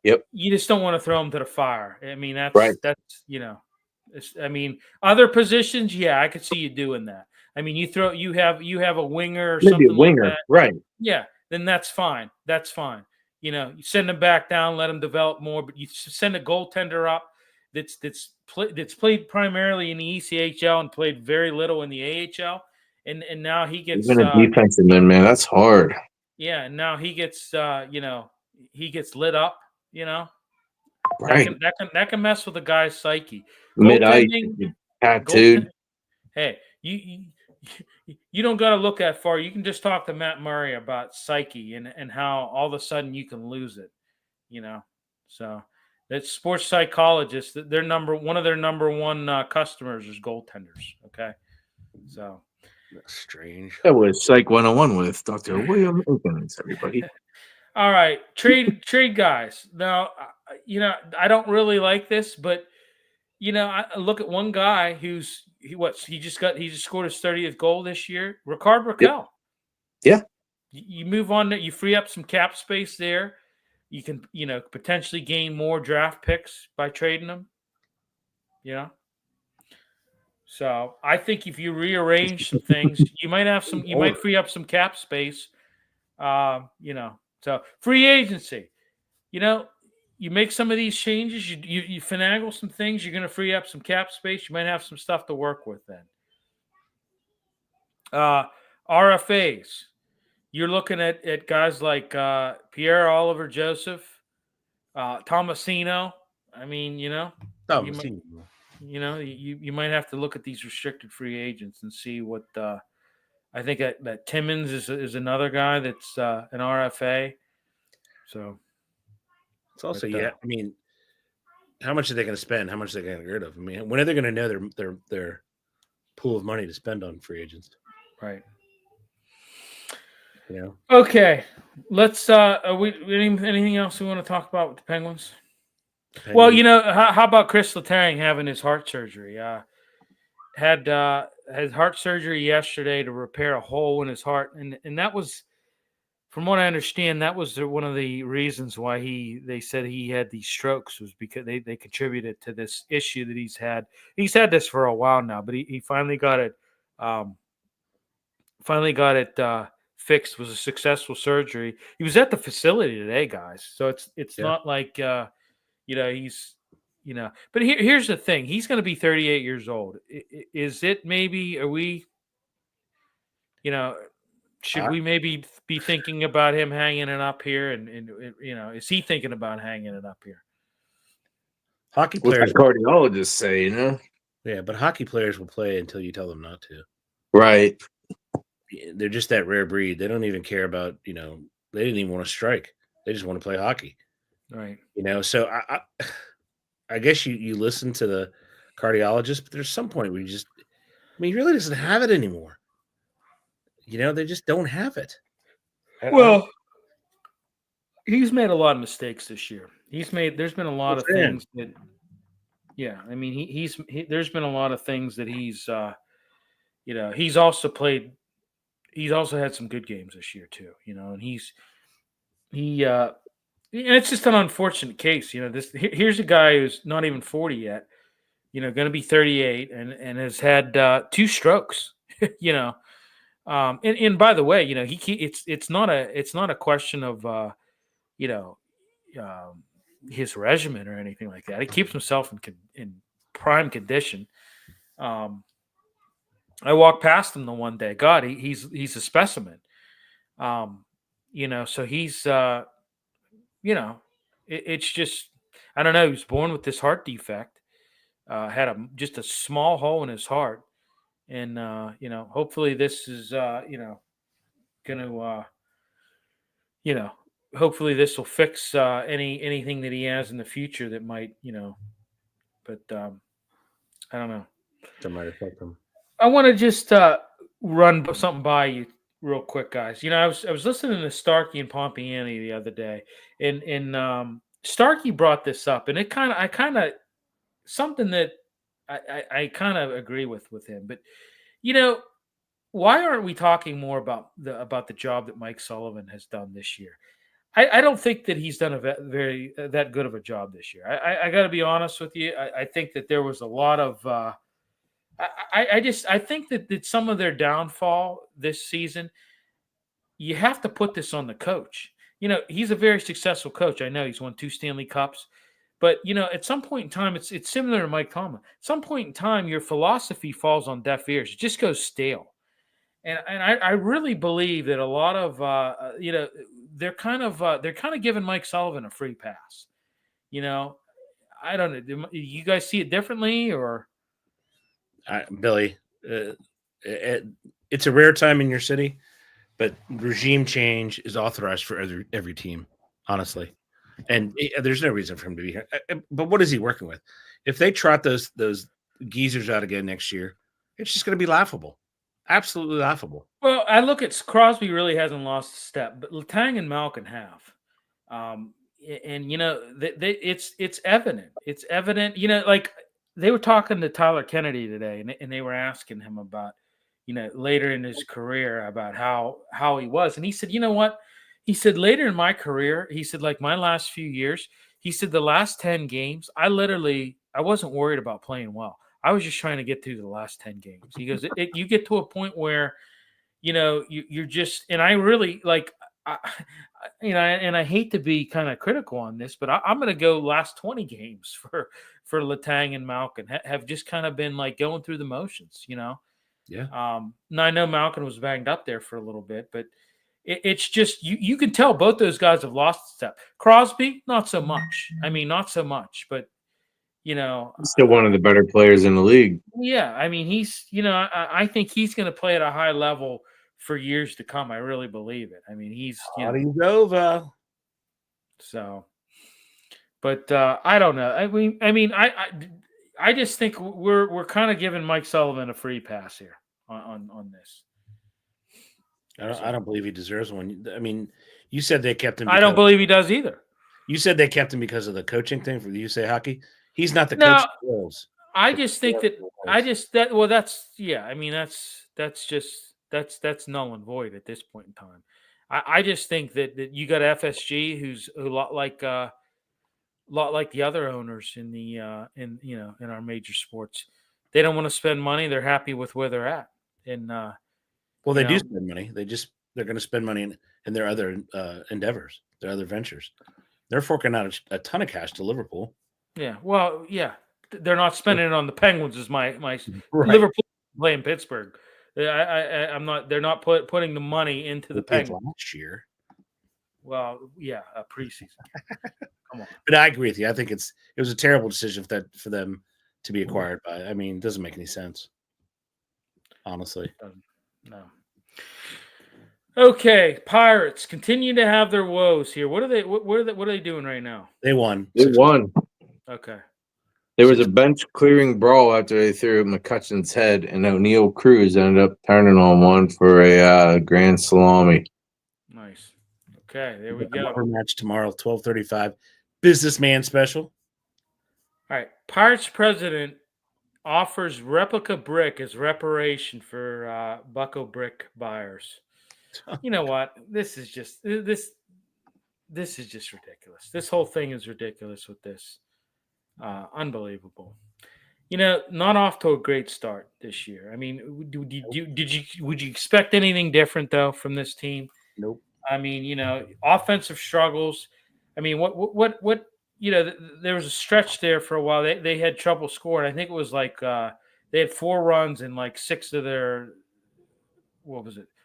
Yep. you just don't want to throw them to the fire. I mean Right. I mean other positions, yeah, I could see you doing that. I mean you have a winger or Maybe a something like winger. that. Right. Yeah, then that's fine. That's fine. You send them back down, let them develop more, but you send a goaltender up that's played primarily in the ECHL and played very little in the AHL, and now he gets Even a defenseman, man, that's hard. yeah, and now he gets he gets lit up, you know. Right. That can mess with a guy's psyche. Mid-ice, Goaltending, tattooed. goaltend. Hey, you don't got to look that far. You can just talk to Matt Murray about psyche and how all of a sudden you can lose it, you know. So that's sports psychologists. One of their number one customers is goaltenders. Okay, so That's strange. That was Psych 101 with Dr. William Akins, everybody. all right, trade guys. Now, I don't really like this, but I look at one guy he just scored his 30th goal this year. Ricard Raquel. Yeah. You move on, you free up some cap space there. You can, potentially gain more draft picks by trading them. So I think if you rearrange some things, you might free up some cap space. So free agency, you make some of these changes, you finagle some things, you're going to free up some cap space. You might have some stuff to work with then. RFAs, you're looking at guys like Pierre Oliver Joseph, Tomasino. I mean, Tomasino. You might have to look at these restricted free agents and see what. I think that Timmins is another guy that's an RFA. So it's also I mean, how much are they going to spend? How much are they going to get rid of? I mean, when are they going to know their pool of money to spend on free agents? Right. Okay. Let's. Anything else we want to talk about with the Penguins? Well, how about Chris Letang having his heart surgery? Had heart surgery yesterday to repair a hole in his heart, and that was, from what I understand, that was one of the reasons why they said he had these strokes, was because they contributed to this issue that he's had. He's had this for a while now, but he finally got it. Fixed. It was a successful surgery. He was at the facility today, guys. So it's not like he's But here's the thing: he's going to be 38 years old. Is it maybe? Are we? Should we maybe be thinking about him hanging it up here? And is he thinking about hanging it up here? Hockey players, what cardiologists say, Yeah, but hockey players will play until you tell them not to. Right. They're just that rare breed. They don't even care about, they didn't even want to strike. They just want to play hockey. Right. So I guess you listen to the cardiologist, but there's some point where he really doesn't have it anymore. They just don't have it. Well, he's made a lot of mistakes this year. There's been a lot of things that, I mean, there's been a lot of things that he's also had some good games this year too, and and it's just an unfortunate case. Here's a guy who's not even 40 yet, going to be 38 and has had 2 strokes, and by the way, it's not a question of, his regimen or anything like that. He keeps himself in prime condition. I walked past him the one day. God, he's a specimen. So he's, it's just, I don't know. He was born with this heart defect, had just a small hole in his heart. And, hopefully this is, hopefully this will fix anything that he has in the future that might, but I don't know. That might affect him. I want to just run something by you real quick, guys. I was listening to Starkey and Pompiani the other day, and Starkey brought this up, and I kind of something that I kind of agree with him. But why aren't we talking more about the job that Mike Sullivan has done this year? I don't think that he's done a very that good of a job this year. I got to be honest with you. I think that there was a lot of. I think that some of their downfall this season. You have to put this on the coach. He's a very successful coach. I know he's won 2 Stanley Cups, but at some point in time, it's similar to Mike Tomlin. At some point in time, your philosophy falls on deaf ears. It just goes stale. And I really believe that a lot of they're kind of giving Mike Sullivan a free pass. I don't know. You guys see it differently, or Billy? It's a rare time in your city, but regime change is authorized for every team, honestly. And there's no reason for him to be here. But what is he working with? If they trot those geezers out again next year, it's just going to be laughable. Absolutely laughable. Well, I look at Crosby really hasn't lost a step, but Letang and Malkin have. And it's evident. It's evident. Like they were talking to Tyler Kennedy today, and they were asking him about, later in his career about how he was, and he said, you know what? He said later in my career, he said like my last few years, he said the last 10 games, I wasn't worried about playing well. I was just trying to get through the last 10 games. He goes, you get to a point where, you're just, and I really like, and I hate to be kind of critical on this, but I'm going to go last 20 games for Letang and Malkin have just kind of been like going through the motions, Yeah. Now I know Malkin was banged up there for a little bit, but it's just, you can tell both those guys have lost a step. Crosby, not so much. I mean, not so much, but he's still one of the better players in the league. Yeah, I mean, he's, I think he's going to play at a high level for years to come. I really believe it. I mean, he's, Nova. So, but I don't know. I just think we're kind of giving Mike Sullivan a free pass here on this. I don't believe he deserves one. I mean, you said they kept him. I don't believe he does either. You said they kept him because of the coaching thing for the USA Hockey. He's not the coach of the Wolves. I just think that's null and void at this point in time. I just think that you got FSG, who's a lot like the other owners in the in our major sports. They don't want to spend money. They're happy with where they're at. And they do spend money. They're going to spend money in their other endeavors, their other ventures. They're forking out a ton of cash to Liverpool. Yeah, well, yeah, they're not spending it on the Penguins. Is my right. Liverpool playing Pittsburgh. I'm not. They're not putting the money into the Penguins last year. Well, yeah, a preseason. Come on. But I agree with you. I think it was a terrible decision for them to be acquired by. I mean, it doesn't make any sense. Honestly, no. Okay, Pirates continue to have their woes here. What are they doing right now? They won. They won. Okay. There was a bench clearing brawl after they threw McCutcheon's head, and O'Neal Cruz ended up turning on one for a grand salami. Nice. Okay, there we go. Match tomorrow, 12:35. Businessman special. All right. Pirates president offers replica brick as reparation for Bucco brick buyers. You know what? This is just ridiculous. This whole thing is ridiculous with this. Unbelievable. Not off to a great start this year. I mean, would you expect anything different though from this team? Nope. I mean, offensive struggles. I mean, what there was a stretch there for a while. They had trouble scoring. I think it was like they had 4 runs in like 6 of their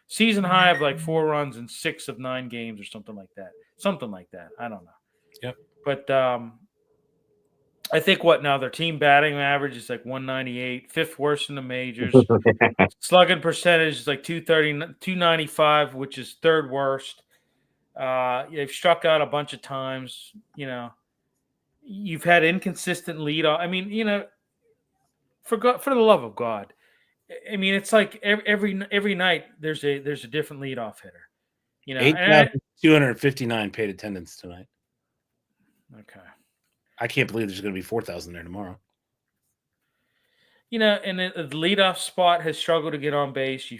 season high of like 4 runs in 6 of 9 games or something like that. I don't know. Yep. But I think now their team batting average is like 198, 5th worst in the majors. Slugging percentage is like 230, 295, which is 3rd worst. They've struck out a bunch of times. You've had inconsistent lead off. I mean, for the love of God. I mean, it's like every night there's a different leadoff hitter. 8,259 paid attendance tonight. Okay. I can't believe there's going to be 4,000 there tomorrow. and the leadoff spot has struggled to get on base.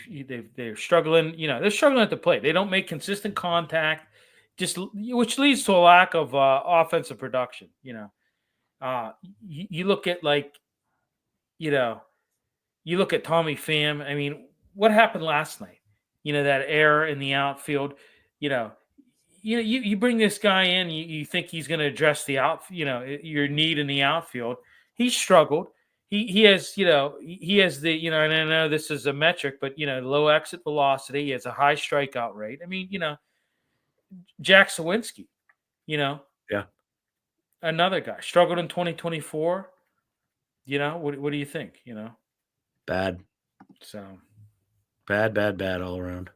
They're struggling. They're struggling at the plate. They don't make consistent contact, which leads to a lack of offensive production. You look at you know you look at Tommy Pham. I mean, what happened last night? That error in the outfield. You know, you bring this guy in. You think he's going to address your need in the outfield. He struggled. He has he has and I know this is a metric, but low exit velocity. He has a high strikeout rate. I mean, Jack Sawinski, Yeah. another guy struggled in 2024. What do you think? Bad. So Bad all around.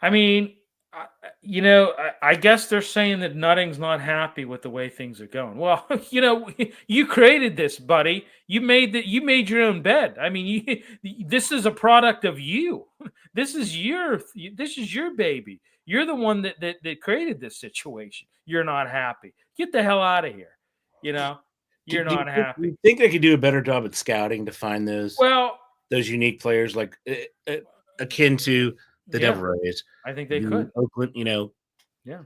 I mean, I guess they're saying that Nutting's not happy with the way things are going. Well, you created this, buddy. You made your own bed. I mean, this is a product of you. This is your baby. You're the one that created this situation. You're not happy. Get the hell out of here. You're not happy. You think they could do a better job at scouting to find those unique players, like akin to the Devil Rays? I think they could. Oakland, yeah.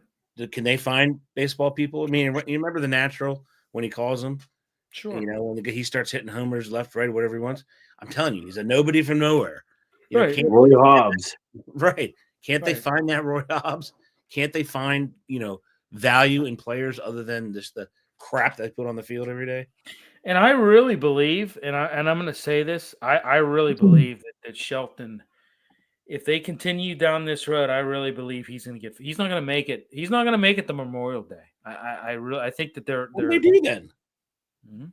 Can they find baseball people? I mean, you remember the Natural when he calls them? Sure. When he starts hitting homers left, right, whatever he wants. I'm telling you, he's a nobody from nowhere. Right. Roy Hobbs. Right. Can't they find that Roy Hobbs? Can't they find, value in players other than just the crap they put on the field every day? And I really believe, and I'm going to say this, I really believe that Shelton, if they continue down this road, I really believe he's not going to make it. He's not going to make it to Memorial Day. I think that they're. What do they do then? Mm-hmm.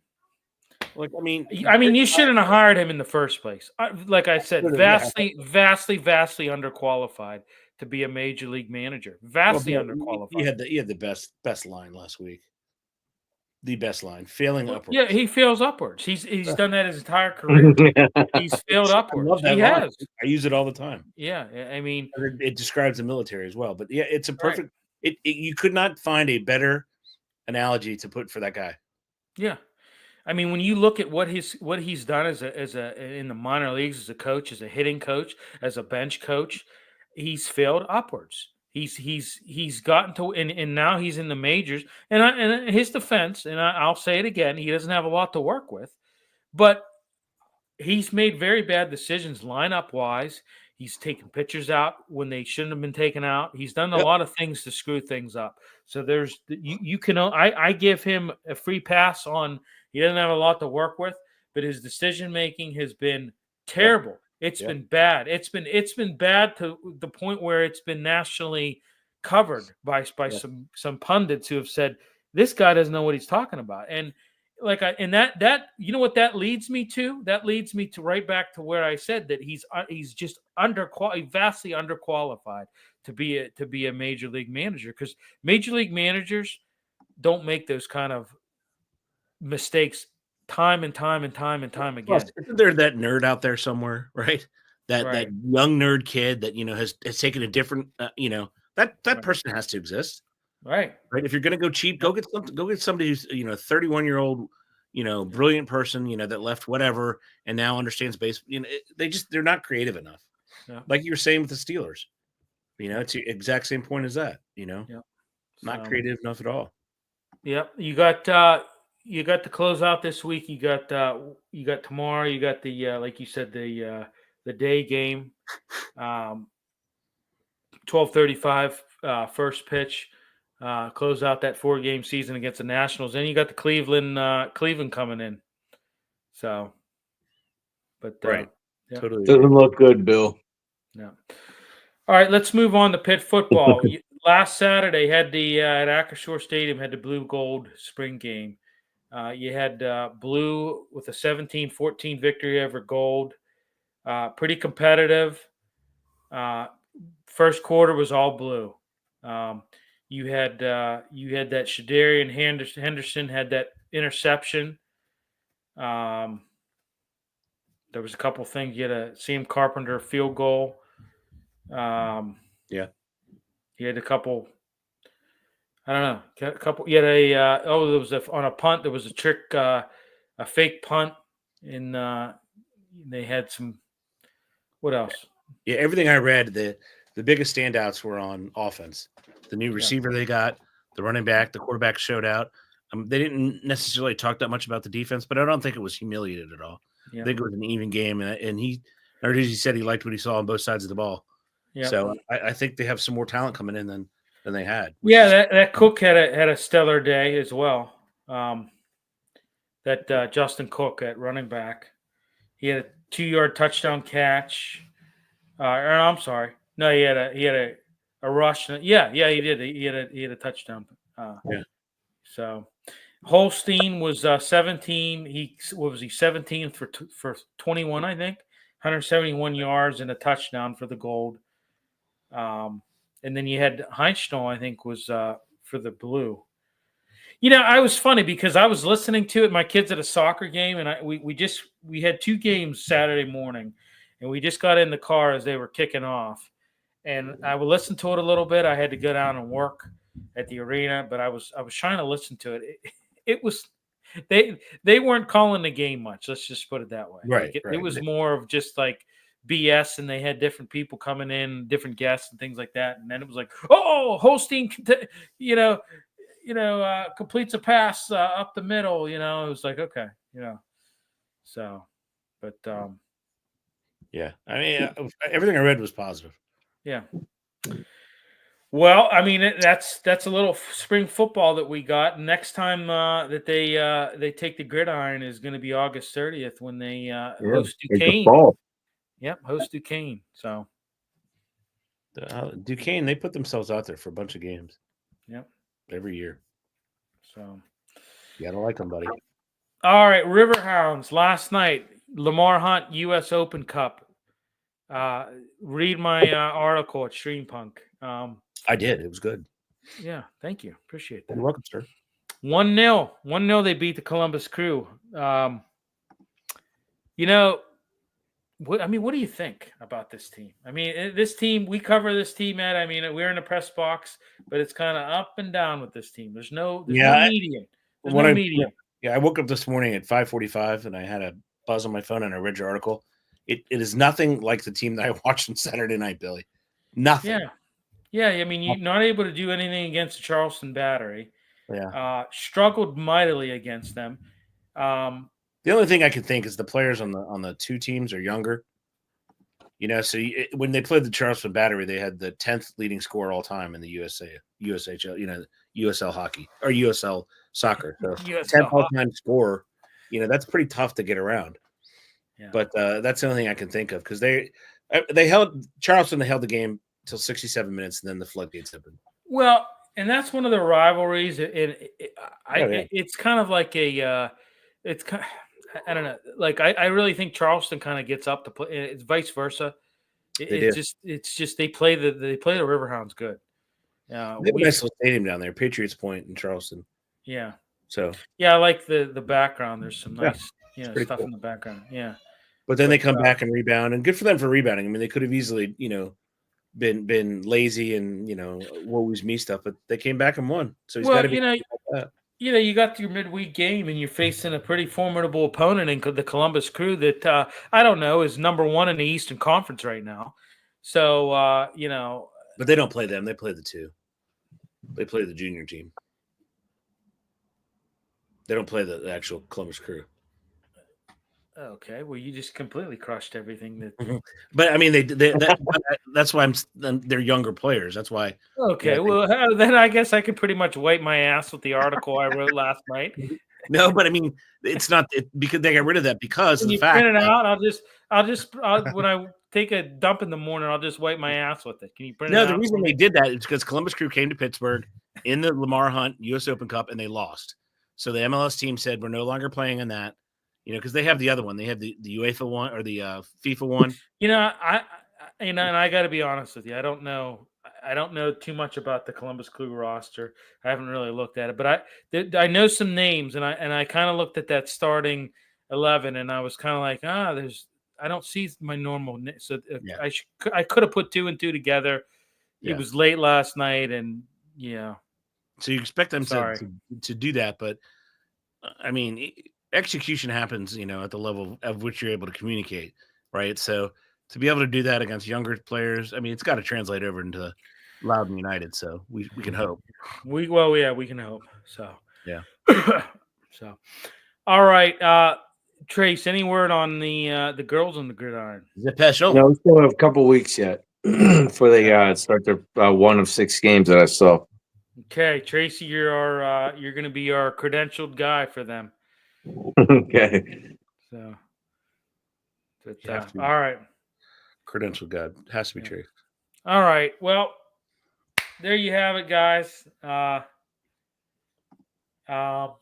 You shouldn't have hired him in the first place. Like I said, vastly underqualified to be a major league manager. Vastly underqualified. You had the best line last week. The best line, failing upwards. Yeah, he fails upwards. He's done that his entire career. He's failed upwards. I love that line. I use it all the time. Yeah, I mean, it describes the military as well. But yeah, it's a perfect. Right. You could not find a better analogy to put for that guy. Yeah, I mean, when you look at what he's done as a in the minor leagues as a coach, as a hitting coach, as a bench coach, he's failed upwards. He's gotten to and now he's in the majors. And in his defense, and I'll say it again, he doesn't have a lot to work with, but he's made very bad decisions lineup wise. He's taken pitchers out when they shouldn't have been taken out. He's done a lot of things to screw things up. So there's I give him a free pass on. He doesn't have a lot to work with, but his decision making has been terrible. It's been bad. It's been bad to the point where it's been nationally covered by some pundits who have said this guy doesn't know what he's talking about. And that you know what that leads me to? That leads me to right back to where I said that he's just vastly underqualified to be a major league manager, because major league managers don't make those kind of mistakes time and time again. Plus, isn't there that nerd out there somewhere, right? That young nerd kid that has taken a different that person has to exist. Right. If you're going to go cheap, go get somebody who's 31-year-old, brilliant person, that left whatever and now understands baseball. They're not creative enough. Yeah. Like you were saying with the Steelers. It's the exact same point as that. Not creative enough at all. Yep. You got to close out this week. You got tomorrow. You got the like you said, the day game. 12:35 first pitch. Close out that 4-game season against the Nationals. Then you got the Cleveland coming in. So, but totally doesn't look good, Bill. Yeah. All right, let's move on to Pitt football. Last Saturday had at Acrisure Stadium had the blue gold spring game. You had blue with a 17-14 victory over gold. Pretty competitive. First quarter was all blue. You had that Shadarian Henderson had that interception. There was a couple things. You had a Sam Carpenter field goal. He had a couple. I don't know. A couple. You had on a punt. There was a trick a fake punt, and they had some. What else? Yeah, everything I read, the biggest standouts were on offense. The new receiver they got, the running back, the quarterback showed out. They didn't necessarily talk that much about the defense, but I don't think it was humiliated at all. Yeah. I think it was an even game, and he said he liked what he saw on both sides of the ball. Yeah. So I think they have some more talent coming in than they had. Yeah, that Cook had a stellar day as well. That Justin Cook at running back, he had a 2-yard touchdown catch. I'm sorry, no, he had a rush. Yeah, he did. He had a touchdown. So Holstein was 17. What was he? 17 for 21, I think. 171 yards and a touchdown for the gold. And then you had Heinstall, I think, was for the blue. I was funny because I was listening to it. My kids at a soccer game, and we had 2 games Saturday morning, and we just got in the car as they were kicking off. And I would listen to it a little bit. I had to go down and work at the arena, but I was trying to listen to it. It was they weren't calling the game much. Let's just put it that way. Right. It was more of just like BS, and they had different people coming in, different guests and things like that. And then it was like, oh, Holstein, completes a pass up the middle. It was like, okay, So, but yeah, I mean, everything I read was positive. Yeah. Well, I mean, that's a little spring football that we got. Next time that they take the gridiron is going to be August 30th when they host Duquesne. Yep, host Duquesne. So Duquesne, they put themselves out there for a bunch of games. Yep, every year. So you gotta like them, buddy. All right, Riverhounds. Last night, Lamar Hunt U.S. Open Cup. Read my article at Streampunk. I did. It was good. Yeah, thank you. Appreciate that. You're welcome, sir. 1-0. 1-0 they beat the Columbus Crew. What do you think about this team? I mean, this team, we cover this team, Ed. I mean, we're in the press box, but it's kind of up and down with this team. There's no median. There's no median. I woke up this morning at 5:45 and I had a buzz on my phone and I read your article. It is nothing like the team that I watched on Saturday night, Billy. Nothing. Yeah. I mean, you're not able to do anything against the Charleston Battery. Yeah. Struggled mightily against them. The only thing I can think is the players on the 2 teams are younger. So when they played the Charleston Battery, they had the 10th leading scorer all time in the USHL, USL hockey or USL soccer. So 10th all-time scorer, that's pretty tough to get around. Yeah. But that's the only thing I can think of because they held Charleston. They held the game till 67 minutes, and then the floodgates opened. Well, and that's one of the rivalries. It's kind of like I don't know. Like I really think Charleston kind of gets up to play. It's vice versa. It's just they play the Riverhounds good. They have a nice little stadium down there, Patriots Point in Charleston. Yeah. So I like the background. There's some nice stuff cool in the background. Yeah. But then they come back and rebound, and good for them for rebounding. I mean, they could have easily been lazy and woe is me stuff, but they came back and won. So he's got to be. You got your midweek game and you're facing a pretty formidable opponent in the Columbus Crew that I don't know is number 1 in the Eastern Conference right now. So but they don't play them; they play the 2. They play the junior team. They don't play the actual Columbus Crew. Okay, well, you just completely crushed everything that. But I mean, that's why they're younger players. That's why. Okay, then I guess I could pretty much wipe my ass with the article I wrote last night. No, but I mean, it's not because they got rid of that because of the fact. Print it out. I'll just when I take a dump in the morning, I'll just wipe my ass with it. Can you print it out? No, the reason they did that is because Columbus Crew came to Pittsburgh in the Lamar Hunt U.S. Open Cup and they lost. So the MLS team said we're no longer playing in that. Because they have the other one. They have the UEFA one or the FIFA one. And I got to be honest with you. I don't know too much about the Columbus Crew roster. I haven't really looked at it, but I know some names, and I kind of looked at that starting 11, and I was kind of like, I don't see my normal. So I could have put 2 and 2 together. It was late last night, and So you expect them to do that, but I mean. execution happens, at the level of which you're able to communicate, right? So to be able to do that against younger players, I mean, it's got to translate over into Loudon United. So we can hope. We can hope. So Yeah. So, all right, Trace. Any word on the girls on the gridiron? The special. No, we still have a couple weeks yet before they start their one of 6 games that I saw. Okay, Tracy, you're going to be our credentialed guy for them. Okay. So, all right. Credentialed guy has to be Trace. All right. Well, there you have it, guys.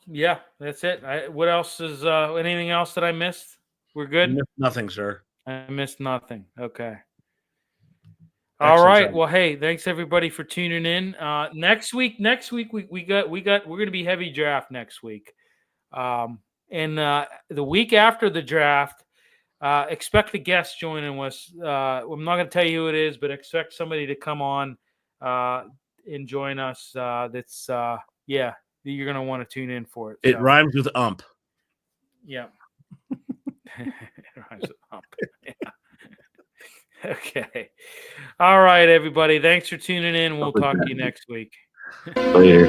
Yeah, that's it. What else is anything else that I missed? We're good. Nothing, sir. I missed nothing. Okay. Excellent All right. job. Well, hey, thanks everybody for tuning in. Next week we're going to be heavy draft next week. And the week after the draft, expect a guest joining us. I'm not going to tell you who it is, but expect somebody to come on and join us. You're going to want to tune in for it. It rhymes with ump. Yeah. It rhymes with ump. Yeah. Okay. All right, everybody. Thanks for tuning in. We'll talk to you next week. Later.